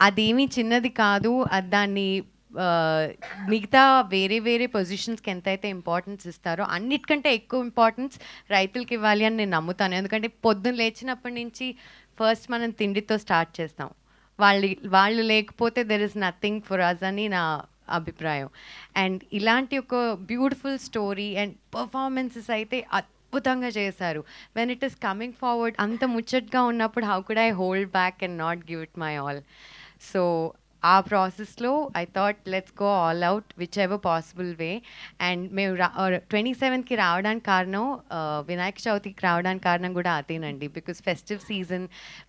అదేమీ చిన్నది కాదు. దాన్ని మిగతా వేరే పొజిషన్స్కి ఎంతైతే ఇంపార్టెన్స్ ఇస్తారో అన్నిటికంటే ఎక్కువ ఇంపార్టెన్స్ రైతులకి ఇవ్వాలి అని నేను నమ్ముతాను. ఎందుకంటే పొద్దున్న లేచినప్పటి నుంచి ఫస్ట్ మనం తిండితో స్టార్ట్ చేస్తాం. వాళ్ళు లేకపోతే there is nothing for us అని నా అభిప్రాయం. అండ్ ఇలాంటి ఒక బ్యూటిఫుల్ స్టోరీ అండ్ పర్ఫార్మెన్సెస్ అయితే అద్భుతంగా చేశారు. When it is coming forward అంత ముచ్చట్గా ఉన్నప్పుడు how could I hold back and not give it my all. So ఆ ప్రాసెస్లో I thought let's go all out which ever possible way. And మేము 27కి రావడానికి కారణం, వినాయక చవితికి రావడానికి కారణం కూడా అదేనండి. బికాస్ ఫెస్టివ్ సీజన్,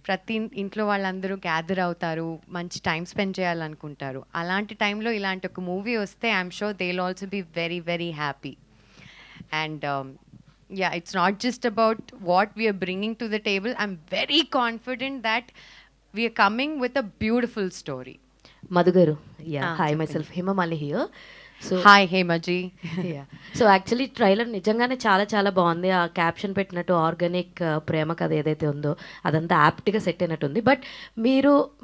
ప్రతి ఇంట్లో వాళ్ళందరూ గ్యాదర్ అవుతారు, మంచి టైం స్పెండ్ చేయాలనుకుంటారు. అలాంటి టైంలో ఇలాంటి ఒక మూవీ వస్తే I'm sure they will also be very very happy. And yeah, it's not just about what we are bringing to the table. I'm very confident that we are coming with a beautiful story. Madhu గారు, yeah, Ah, hi, my చెప్పండి. Self Hemamali here. So Hi, Hemaji. So actually trailer నిజంగానే చాలా చాలా బాగుంది. ఆ caption పెట్టినట్టు organic ప్రేమ కథ ఏదైతే ఉందో అదంతా యాప్ట్గా సెట్ అయినట్టుంది. బట్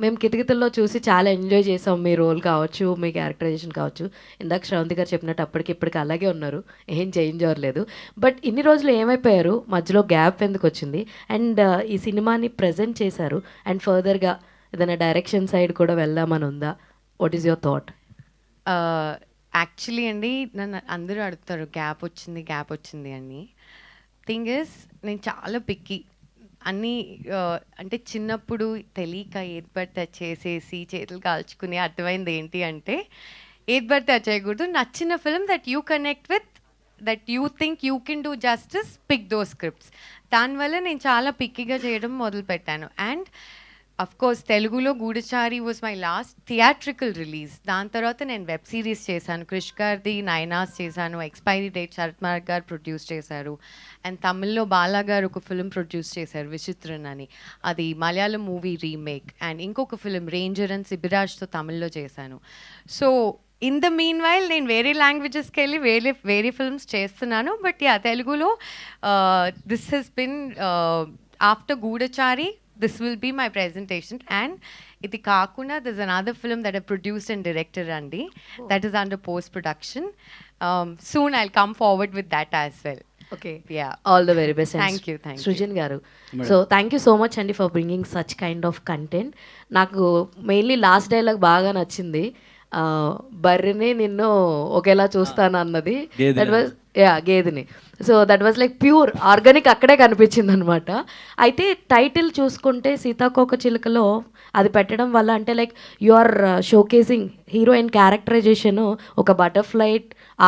మేము కితకితల్లో చూసి చాలా ఎంజాయ్ చేసాం. మీ రోల్ కావచ్చు, మీ క్యారెక్టరైజేషన్ కావచ్చు. ఇందాక శ్రవంతి గారు చెప్పినట్టు ఇప్పటికి అలాగే ఉన్నారు, ఏం చేంజ్ అవ్వలేదు. బట్ ఇన్ని రోజులు ఏమైపోయారు, మధ్యలో గ్యాప్ ఎందుకు వచ్చింది? అండ్ ఈ సినిమాని ప్రజెంట్ చేశారు అండ్ ఫర్దర్గా ఏదైనా డైరెక్షన్ సైడ్ కూడా వెళ్దామని ఉందా? What is your thought? Actually అండి, నన్ను అందరూ అడుగుతారు గ్యాప్ వచ్చింది అని. థింగ్ ఇస్, నేను చాలా పిక్కి. అన్నీ అంటే చిన్నప్పుడు తెలియక ఏది పడితే అది చేసేసి చేతులు కాల్చుకుని అర్థమైంది ఏంటి అంటే, ఏది పడితే అది చేయకూడదు. నచ్చిన film that you connect with, that you think you can do justice, pick those scripts. దానివల్ల నేను చాలా పిక్కిగా చేయడం మొదలుపెట్టాను. అండ్ అఫ్ కోర్స్ తెలుగులో Goodachari was my last theatrical release. దాని తర్వాత నేను వెబ్ సిరీస్ చేశాను, క్రిష్ గారిది నైనాస్ చేశాను, ఎక్స్పైరీ డేట్ శరత్ మార్క్ గారు ప్రొడ్యూస్ చేశారు. అండ్ తమిళ్లో బాలా గారు ఒక ఫిల్మ్ ప్రొడ్యూస్ చేశారు, విచిత్రన్ అని, అది మలయాళం మూవీ రీమేక్. అండ్ ఇంకొక ఫిల్మ్ రేంజర్ అండ్ సిబిరాజ్తో తమిళ్లో చేశాను. So in the meanwhile నేను వేరే లాంగ్వేజెస్కి వెళ్ళి వేరే ఫిల్మ్స్ చేస్తున్నాను. బట్ యా, తెలుగులో this has been after Goodachari, this will be my presentation. And ఇది కాకుండా there's another film that I produced and directed andi, that is under post production. Soon I'll come forward with that as well. Okay, Yeah, all the very best. Thank you, thank you. Srujan garu, so thank you so much అండి for bringing such kind of content. నాకు mainly last dialogue బాగా నచ్చింది. బర్రెని నిన్ను ఒకేలా చూస్తాను అన్నది, that was గేదెని. So that was like pure organic, అక్కడే కనిపించింది అనమాట. అయితే టైటిల్ చూసుకుంటే సీతాకోక చిలుకలో అది పెట్టడం వల్ల అంటే like you are showcasing heroine characterisation, ఒక బటర్ఫ్లై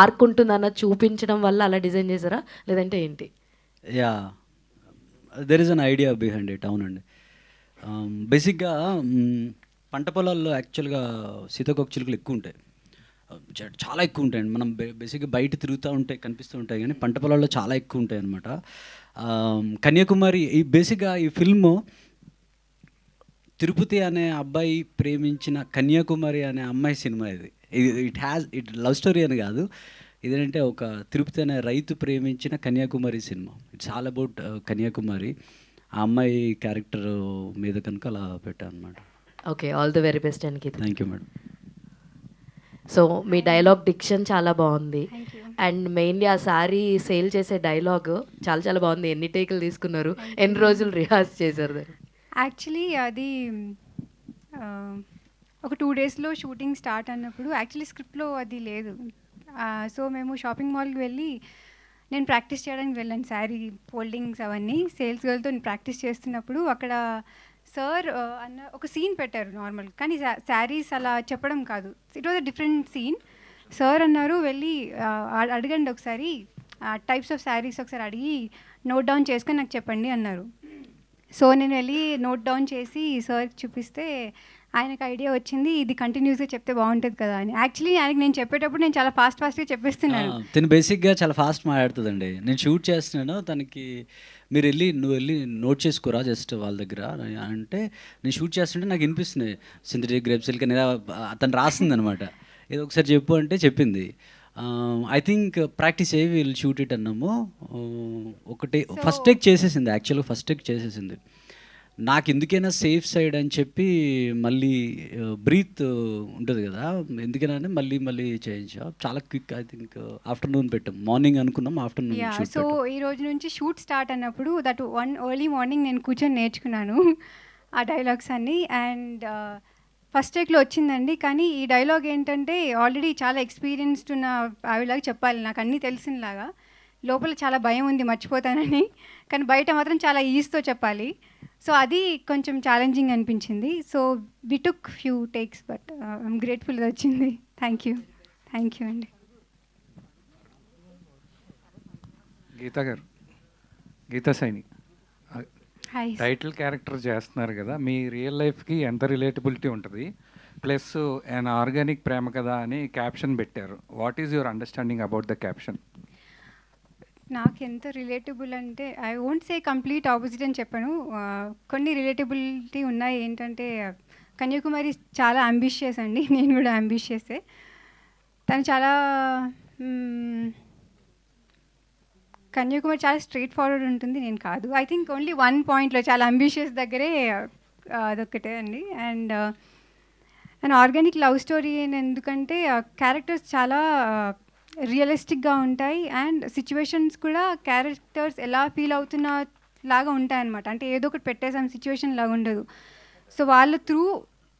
ఆర్క్ ఉంటుందన్న చూపించడం వల్ల అలా డిజైన్ చేశారా, లేదంటే ఏంటి? Yeah, there is an idea behind it. అవునండి, బేసిక్గా పంట పొలాల్లో యాక్చువల్గా సీతాకోక చిలుకలు ఎక్కువ ఉంటాయి, చాలా ఎక్కువ ఉంటాయండి. మనం బేసిక్గా బయట తిరుగుతూ ఉంటాయి, కనిపిస్తూ ఉంటాయి, కానీ పంట పొలాల్లో చాలా ఎక్కువ ఉంటాయి అనమాట. కన్యాకుమారి, ఈ బేసిక్గా ఈ ఫిల్ము తిరుపతి అనే అబ్బాయి ప్రేమించిన కన్యాకుమారి అనే అమ్మాయి సినిమా. ఇట్ లవ్ స్టోరీ అని కాదు, ఇదేంటంటే ఒక తిరుపతి అనే రైతు ప్రేమించిన కన్యాకుమారి సినిమా. It's all about Kanyakumari. ఆ అమ్మాయి క్యారెక్టర్ మీద కనుక అలా పెట్టాను అనమాట. Okay, all the very best and Geetha. Thank you madam. So మీ డైలాగ్ డిక్షన్ చాలా బాగుంది. Thank you. అండ్ మెయిన్లీ ఆ శారీ సేల్ చేసే డైలాగ్ చాలా చాలా బాగుంది. ఎన్ని టేకులు తీసుకున్నారు, ఎన్ని రోజులు రిహార్స్ చేశారు దాన్ని? యాక్చువల్లీ అది ఒక 2 డేస్లో షూటింగ్ స్టార్ట్ అన్నప్పుడు యాక్చువల్లీ స్క్రిప్ట్లో అది లేదు. సో మేము షాపింగ్ మాల్కి వెళ్ళి నేను ప్రాక్టీస్ చేయడానికి వెళ్ళాను, శారీ ఫోల్డింగ్స్ అవన్నీ. సేల్స్ గర్ల్తో నేను ప్రాక్టీస్ చేస్తున్నప్పుడు అక్కడ సార్ అన్న ఒక సీన్ పెట్టారు నార్మల్, కానీ శారీస్ అలా చెప్పడం కాదు, it was a different scene. Sir అన్నారు వెళ్ళి అడగండి ఒకసారి, టైప్స్ ఆఫ్ శారీస్ ఒకసారి అడిగి నోట్ డౌన్ చేసుకొని నాకు చెప్పండి అన్నారు. సో నేను వెళ్ళి నోట్ డౌన్ చేసి సార్కి చూపిస్తే ఆయనకు ఐడియా వచ్చింది, ఇది కంటిన్యూస్గా చెప్తే బాగుంటుంది కదా అని. యాక్చువల్లీ ఆయనకి నేను చెప్పేటప్పుడు నేను చాలా ఫాస్ట్గా చెప్పేస్తున్నాను. తను బేసిక్గా చాలా ఫాస్ట్ మాట్లాడుతుందండి. నేను షూట్ చేస్తున్నాను, తనకి నువ్వు వెళ్ళి నోట్ చేసుకోరా జస్ట్ వాళ్ళ దగ్గర అంటే, నేను షూట్ చేస్తుంటే నాకు వినిపిస్తుంది సింథటిక్ గ్రేప్ సిల్క్ అనేది తను రాస్తుంది అనమాట. ఏదో ఒకసారి చెప్పు అంటే చెప్పింది. ఐ థింక్ ప్రాక్టీస్ అయ్యి వీళ్ళు షూట్ ఇట్ అన్నాము. ఒకటి ఫస్ట్ టేక్ చేసేసింది, యాక్చువల్గా ఫస్ట్ టేక్ చేసేసింది. నాకు ఎందుకైనా సేఫ్ సైడ్ అని చెప్పి మళ్ళీ బ్రీత్ ఉంటుంది కదా, ఎందుకైనా మళ్ళీ చేయించా. చాలా క్విక్, ఐ థింక్ ఆఫ్టర్నూన్ పెట్టాం, మార్నింగ్ అనుకున్నాం, ఆఫ్టర్నూన్. సో ఈ రోజు నుంచి షూట్ స్టార్ట్ అన్నప్పుడు దట్ 1 ఎర్లీ మార్నింగ్ నేను కూర్చొని నేర్చుకున్నాను ఆ డైలాగ్స్ అన్నీ. అండ్ ఫస్ట్ టేక్లో వచ్చిందండి. కానీ ఈ డైలాగ్ ఏంటంటే ఆల్రెడీ చాలా ఎక్స్పీరియన్స్డ్ ఉన్న ఆవిడలాగా చెప్పాలి, నాకు అన్నీ తెలిసినలాగా. లోపల చాలా భయం ఉంది మర్చిపోతానని, కానీ బయట మాత్రం చాలా ఈజీతో చెప్పాలి. సో అది కొంచెం ఛాలెంజింగ్ అనిపించింది. So we took few takes but I'm grateful ఇది వచ్చింది. థ్యాంక్ యూ అండి. గీతా గారు, Geetha Saini hi. Title character చేస్తున్నారు కదా, మీ రియల్ లైఫ్కి ఎంత రిలేటబిలిటీ ఉంటుంది, ప్లస్ an ఆర్గానిక్ ప్రేమ కథ అని క్యాప్షన్ పెట్టారు. What is your understanding about the caption? నాకు ఎంత రిలేటబుల్ అంటే I won't say complete opposite అని చెప్పాను. కొన్ని రిలేటబిలిటీ ఉన్నాయి. ఏంటంటే కన్యాకుమారి చాలా అంబిషియస్ అండి. నేను కూడా అంబిషియసే. తను చాలా కన్యాకుమారి చాలా స్ట్రైట్ ఫార్వర్డ్ ఉంటుంది, నేను కాదు. ఐ థింక్ ఓన్లీ వన్ పాయింట్లో చాలా అంబిషియస్ దగ్గరే అదొక్కటే అండి. అండ్ ఆర్గానిక్ లవ్ స్టోరీ ఎందుకంటే క్యారెక్టర్స్ చాలా రియలిస్టిక్గా ఉంటాయి. అండ్ సిచ్యువేషన్స్ కూడా క్యారెక్టర్స్ ఎలా ఫీల్ అవుతున్న లాగా ఉంటాయన్నమాట. అంటే ఏదో ఒకటి పెట్టేసాం సిచ్యువేషన్ లాగా ఉండదు. సో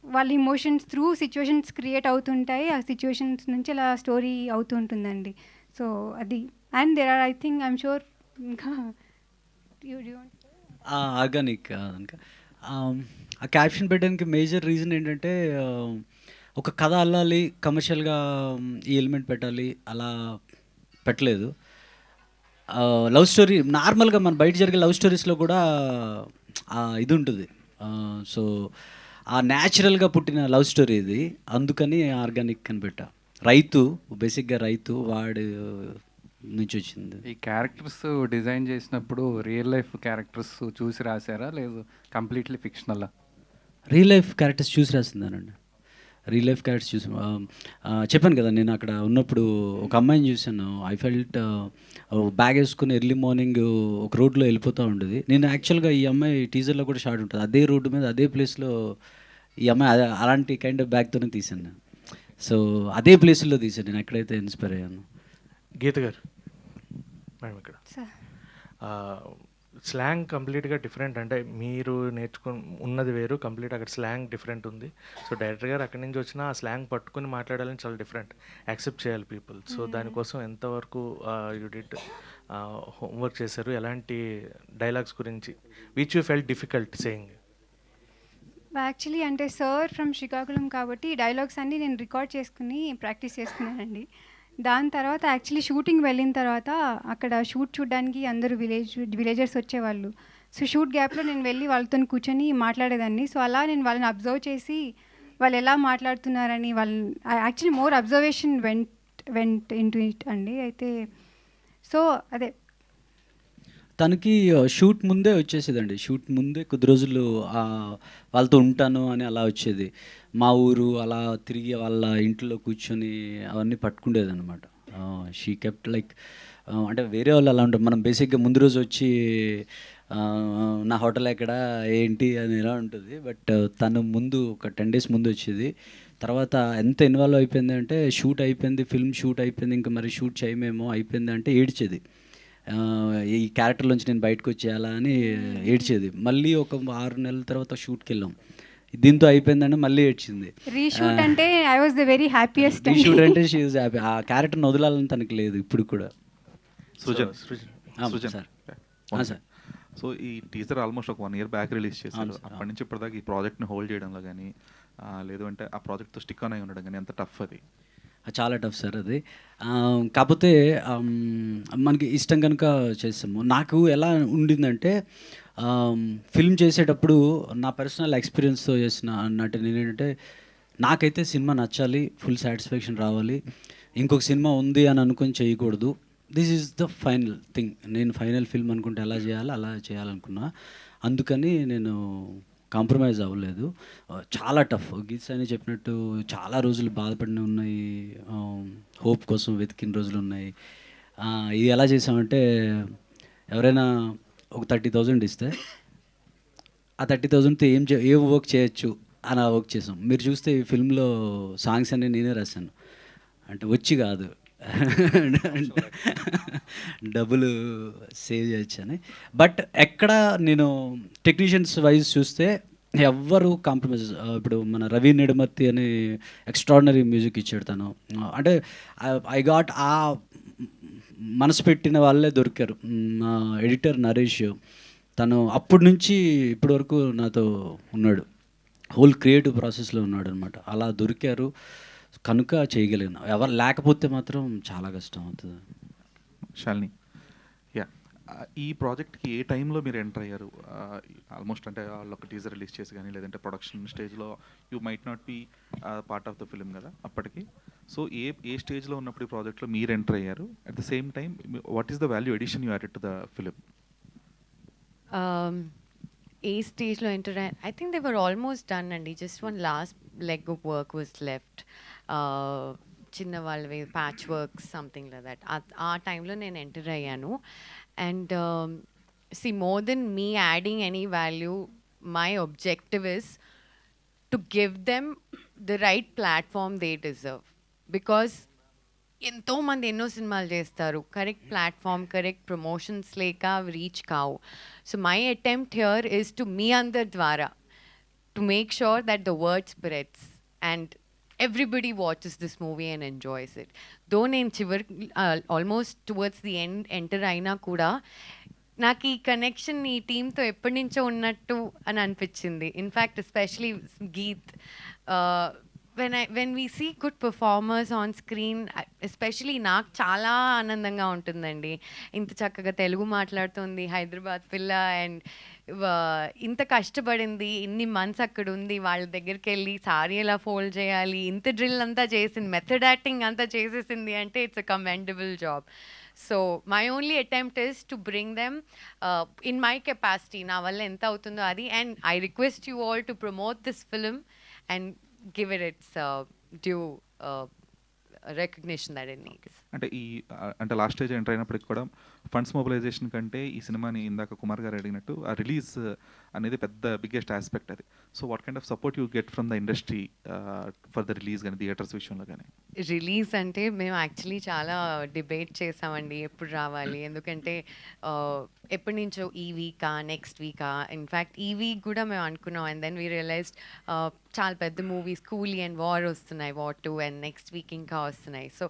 వాళ్ళ ఇమోషన్స్ త్రూ సిచ్యువేషన్స్ క్రియేట్ అవుతుంటాయి. ఆ సిచ్యువేషన్స్ నుంచి అలా స్టోరీ అవుతూ ఉంటుందండి. సో అది. And there are I think I'm sure ఇంకా ఆర్గానిక్ కనుక ఆ క్యాప్షన్ పెట్టడానికి మేజర్ రీజన్ ఏంటంటే ఒక కథ అల్లాలి, కమర్షియల్గా ఈ ఎలిమెంట్ పెట్టాలి అలా పెట్టలేదు. లవ్ స్టోరీ నార్మల్గా మన బయట జరిగే లవ్ స్టోరీస్లో కూడా ఇది ఉంటుంది. సో ఆ న్యాచురల్గా పుట్టిన లవ్ స్టోరీ ఇది, అందుకని ఆర్గానిక్ అని పెట్టా. బేసిక్గా రైతు వాడు నుంచి వచ్చింది. ఈ క్యారెక్టర్స్ డిజైన్ చేసినప్పుడు రియల్ లైఫ్ క్యారెక్టర్స్ చూసి రాశారా, లేదు కంప్లీట్లీ ఫిక్షనలా? రియల్ లైఫ్ క్యారెక్టర్స్ చూసి రాసిందానండి. రియల్ లైఫ్ క్యారెక్టర్స్ చూసి చెప్పాను కదా, నేను అక్కడ ఉన్నప్పుడు ఒక అమ్మాయిని చూశాను. ఐ ఫెల్ట్ బ్యాగ్ వేసుకుని ఎర్లీ మార్నింగ్ ఒక రోడ్లో వెళ్ళిపోతూ ఉండేది. నేను యాక్చువల్గా ఈ అమ్మాయి టీజర్లో కూడా షార్ట్ ఉంటుంది, అదే రోడ్డు మీద అదే ప్లేస్లో ఈ అమ్మాయి అలాంటి కైండ్ ఆఫ్ బ్యాగ్తోనే తీశాను నేను. సో అదే ప్లేస్లో తీశాను నేను ఎక్కడైతే ఇన్స్పైర్ అయ్యాను. గీత గారు మేడం, ఇక్కడ స్లాంగ్ కంప్లీట్గా డిఫరెంట్. అంటే మీరు ఉన్నది వేరు, కంప్లీట్ అక్కడ స్లాంగ్ డిఫరెంట్ ఉంది. సో డైరెక్టర్ గారు అక్కడి నుంచి వచ్చిన ఆ స్లాంగ్ పట్టుకుని మాట్లాడాలని చాలా డిఫరెంట్, యాక్సెప్ట్ చేయాలి పీపుల్. సో దానికోసం ఎంతవరకు యూ డిడ్ హోంవర్క్ చేశారు? ఎలాంటి డైలాగ్స్ గురించి which you felt difficult saying? Actually అంటే సార్ ఫ్రమ్ శ్రీకాకుళం కాబట్టి డైలాగ్స్ అన్నీ నేను రికార్డ్ చేసుకుని ప్రాక్టీస్ చేసుకున్నానండి. దాని తర్వాత యాక్చువల్లీ షూటింగ్ వెళ్ళిన తర్వాత అక్కడ షూట్ చూడడానికి అందరూ విలేజర్స్ వచ్చేవాళ్ళు. సో షూట్ గ్యాప్లో నేను వెళ్ళి వాళ్ళతో కూర్చొని మాట్లాడేదాన్ని. సో అలా నేను వాళ్ళని అబ్జర్వ్ చేసి వాళ్ళు ఎలా మాట్లాడుతున్నారని actually more observation vent into it అండి. అయితే సో అదే తనకి షూట్ ముందే వచ్చేసేదండి. షూట్ ముందే కొద్ది రోజులు వాళ్ళతో ఉంటాను అని అలా వచ్చేది. మా ఊరు అలా తిరిగి వాళ్ళ ఇంట్లో కూర్చొని అవన్నీ పట్టుకుండేది అనమాట. షీ కెప్ట్ లైక్ అంటే వేరే వాళ్ళు అలా ఉంటారు. మనం బేసిక్గా ముందు రోజు వచ్చి నా హోటల్ ఎక్కడ ఏంటి అని ఎలా ఉంటుంది. బట్ తను ముందు ఒక 10 days ముందు వచ్చేది. తర్వాత ఎంత ఇన్వాల్వ్ అయిపోయింది అంటే షూట్ అయిపోయింది, ఫిల్మ్ షూట్ అయిపోయింది, ఇంకా మరి షూట్ చేయమేమో అయిపోయింది అంటే ఏడ్చేది. ఈ క్యారెక్టర్లోంచి నేను బయటకు వచ్చేయాలా అని ఏడ్చేది. మళ్ళీ ఒక 6 నెలల తర్వాత షూట్కి వెళ్ళాం, దీంతో అయిపోయిందంటే మళ్ళీ ఏడ్చింది. రీషూట్ అంటే I was the very happiest. Reshoot అంటే షీ ఈజ్ హ్యాపీ. ఆ క్యారెక్టర్ని వదలాలని తనకి లేదు ఇప్పుడు కూడా. సృజన్ సార్, సో ఈ టీజర్ ఆల్మోస్ట్ ఒక 1 year బ్యాక్ రిలీజ్ చేశారు. అప్పటి నుంచి ఇప్పటిదాకా ఈ ప్రాజెక్ట్ని హోల్డ్ చేయడంలో కానీ లేదు అంటే ఆ ప్రాజెక్ట్తో స్టిక్ ఆన్ అయి ఉండడం కానీ ఎంత టఫ్ అది? చాలా టఫ్ సార్ అది. కాకపోతే మనకి ఇష్టం కనుక చేస్తాము. నాకు ఎలా ఉండిందంటే ఫిల్మ్ చేసేటప్పుడు నా పర్సనల్ ఎక్స్పీరియన్స్తో చేసిన అన్నట్టు నేనేంటంటే నాకైతే సినిమా నచ్చాలి, ఫుల్ సాటిస్ఫాక్షన్ రావాలి, ఇంకొక సినిమా ఉంది అని అనుకొని చేయకూడదు. This is the final thing. నేను ఫైనల్ ఫిల్మ్ అనుకుంటే ఎలా చేయాలో అలా చేయాలనుకున్నా. అందుకని నేను కాంప్రమైజ్ అవ్వలేదు. చాలా టఫ్. గీత అని చెప్పినట్టు చాలా రోజులు బాధపడిన ఉన్నాయి, హోప్ కోసం వెతికిన రోజులు ఉన్నాయి. ఇది ఎలా చేసామంటే ఎవరైనా ఒక 30,000 ఇస్తే ఆ 30,000తో ఏం వర్క్ చేయొచ్చు అని ఆ వర్క్ చేసాం. మీరు చూస్తే ఈ ఫిల్మ్లో సాంగ్స్ అన్నీ నేనే రాశాను. అంటే వచ్చి కాదు, డబ్బులు సేవ్ చేయొచ్చు అని. బట్ ఎక్కడ నేను టెక్నీషియన్స్ వైజ్ చూస్తే ఎవ్వరు కాంప్రమైజ్. ఇప్పుడు మన రవి నెడుమర్తి అని ఎక్స్ట్రాడినరీ మ్యూజిక్ ఇచ్చాడు తను. అంటే ఐ గాట్ మనసు పెట్టిన వాళ్ళే దొరికారు. మా ఎడిటర్ నరేష్ తను అప్పటి నుంచి ఇప్పటి వరకు నాతో ఉన్నాడు, హోల్ క్రియేటివ్ ప్రాసెస్లో ఉన్నాడు అనమాట. అలా దొరికారు కనుక చేయగలిగిన. ఎవరు లేకపోతే మాత్రం చాలా కష్టం అవుతుంది. శాలిని, యా, ఈ ప్రాజెక్ట్కి ఏ టైంలో మీరు ఎంటర్ అయ్యారు? ఆల్మోస్ట్ అంటే వాళ్ళు ఒక టీజర్ రిలీజ్ చేసి కానీ లేదంటే ప్రొడక్షన్ స్టేజ్లో you might not be part of the film కదా అప్పటికి. సో ఏ స్టేజ్లో ఉన్నప్పుడు ఈ ప్రాజెక్ట్లో మీరు ఎంటర్ అయ్యారు? At the same time what is the value addition you added to the film? ఏ స్టేజ్లో ఎంటర్ అయ్యారు? I think they were almost done అండి. Just one last leg of work was left. చిన్న వాళ్ళవి patch work something like that. ఆ టైంలో నేను enter అయ్యాను. And see, more than me adding any value, my objective is to give them the right platform they deserve. Because ఎంతోమంది ఎన్నో సినిమాలు చేస్తారు, కరెక్ట్ ప్లాట్ఫామ్, కరెక్ట్ ప్రమోషన్స్ లేక రీచ్ కావు. So my attempt here is to మీ అందరి ద్వారా to make sure that the word spreads and everybody watches this movie and enjoys it. Though నేను ఆల్మోస్ట్ టువర్డ్స్ ది ఎంటర్ అయినా కూడా నాకు ఈ కనెక్షన్ ఈ టీంతో ఎప్పటి నుంచో ఉన్నట్టు అని అనిపించింది. In fact especially Geeth, when we see good performers on screen, especially నాకు చాలా ఆనందంగా ఉంటుందండి. ఇంత చక్కగా తెలుగు మాట్లాడుతుంది, హైదరాబాద్ పిల్ల, అండ్ ఇంత కష్టపడింది, ఇన్ని మంత్స్ అక్కడ ఉంది, వాళ్ళ దగ్గరికి వెళ్ళి సారీ ఎలా ఫోల్డ్ చేయాలి, ఇంత డ్రిల్ అంతా చేసింది, మెథడ్ యాక్టింగ్ అంతా చేసేసింది అంటే it's a commendable job. So my only attempt is to bring them in my capacity, నా వల్ల ఎంత అవుతుందో అది. And I request you all to promote this film and give it its due recognition that it needs. అంటే last stage enter అయినప్పటికి కూడా funds mobilisation కంటే ఈ సినిమాని ఇందాక కుమార్ గారు అడిగినట్టు ఆ రిలీజ్ అనేది పెద్ద బిగ్గెస్ట్ ఆస్పెక్ట్ అది. So what kind of support you get from the industry for the release కానీ థియేటర్స్ విషయంలో కానీ? రిలీజ్ అంటే మేము యాక్చువల్లీ చాలా డిబేట్ చేసామండి ఎప్పుడు రావాలి, ఎందుకంటే ఎప్పటి నుంచో ఈ వీకా నెక్స్ట్ వీకా, ఇన్ఫ్యాక్ట్ ఈ వీక్ కూడా మేము అనుకున్నాం. అండ్ దెన్ వీ రియలైజ్డ్ చాలా పెద్ద మూవీస్ కూలీ అండ్ వార్ వస్తున్నాయి, వార్ 2, అండ్ నెక్స్ట్ వీక్ ఇంకా వస్తున్నాయి. సో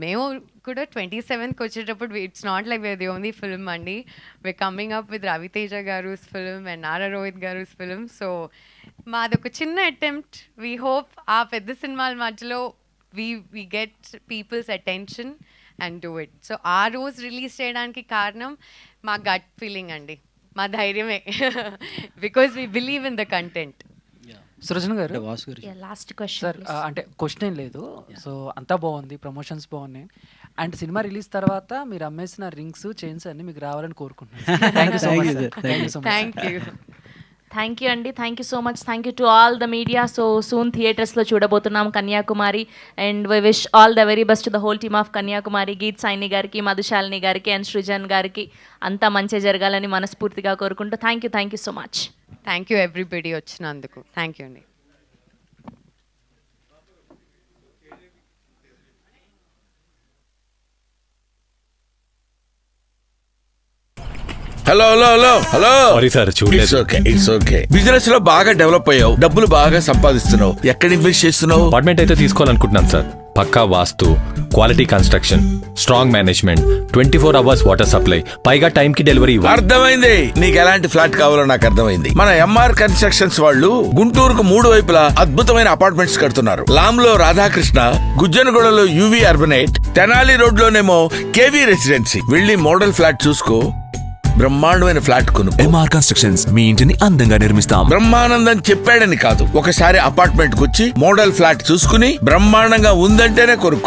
మేము కూడా 27th వచ్చేటప్పుడు it's not like where the only film అండి, we're coming up with Raviteja గారు's film and Nara Rohit గారు's film. So మాదొక చిన్న అటెంప్ట్. వీ హోప్ ఆ పెద్ద సినిమాల మధ్యలో we get people's attention and do it. So ఆ రోజు రిలీజ్ చేయడానికి కారణం మా గట్ ఫీలింగ్ అండి, మా ధైర్యమే, because we believe in the content. Srujan గారు, లాస్ట్ క్వశ్చన్ సార్, అంటే క్వశ్చన్ ఏం లేదు. సో అంతా బాగుంది, ప్రమోషన్స్ బాగున్నాయి, అండ్ సినిమా రిలీజ్ తర్వాత మీరు అమ్మేసిన రింగ్స్, చైన్స్ అన్ని మీకు రావాలని కోరుకుంటున్నాను. Thank you so much. Thank you అండి, thank you so much. Thank you to all the media. So soon థియేటర్స్లో చూడబోతున్నాం Kanyakumari, and we wish all the very best to the whole team of Kanyakumari, Geeth Saini గారికి, మధుశాలిని గారికి అండ్ సృజన్ గారికి అంతా మంచి జరగాలని మనస్ఫూర్తిగా కోరుకుంటూ thank you so much. Thank you everybody వచ్చినందుకు. థ్యాంక్ యూ అండి. Hello hello hello hello sorry sir, చూడలేదు. It's okay. బిజినెస్ లో బాగా డెవలప్ అయ్యావు, డబ్బులు బాగా సంపాదిస్తున్నావు. ఎక్కడ ఇన్వెస్ట్ చేస్తున్నావు? అపార్ట్మెంట్ అయితే తీసుకోవాలనుకుంటున్నాను సార్. పక్కా vastu, quality construction, strong management, 24 hours water supply, పైగా టైం కి డెలివరీ. అర్థమైంది, నీకు ఎలాంటి ఫ్లాట్ కావాలో నాకు అర్థమైంది. మన ఎంఆర్ కన్స్ట్రక్షన్స్ వాళ్ళు గుంటూరుకు 3 వైపులా అద్భుతమైన అపార్ట్మెంట్స్ కడుతున్నారు. లామ్ లో Radhakrishna, గుజ్జనగూడలో UV అర్బనేట్, Tenali road లోనేమో KV residency. వెళ్ళి మోడల్ ఫ్లాట్ చూసుకో, బ్రహ్మాండమైన ఫ్లాట్ కొను. ఎంఆర్ కన్స్ట్రక్షన్స్ మీ ఇంటిని అందంగా నిర్మిస్తాం. బ్రహ్మానందం చెప్పాడని కాదు, ఒకసారి అపార్ట్మెంట్ కు వచ్చి మోడల్ ఫ్లాట్ చూసుకుని బ్రహ్మాండంగా ఉందంటేనే కొనుక్కో.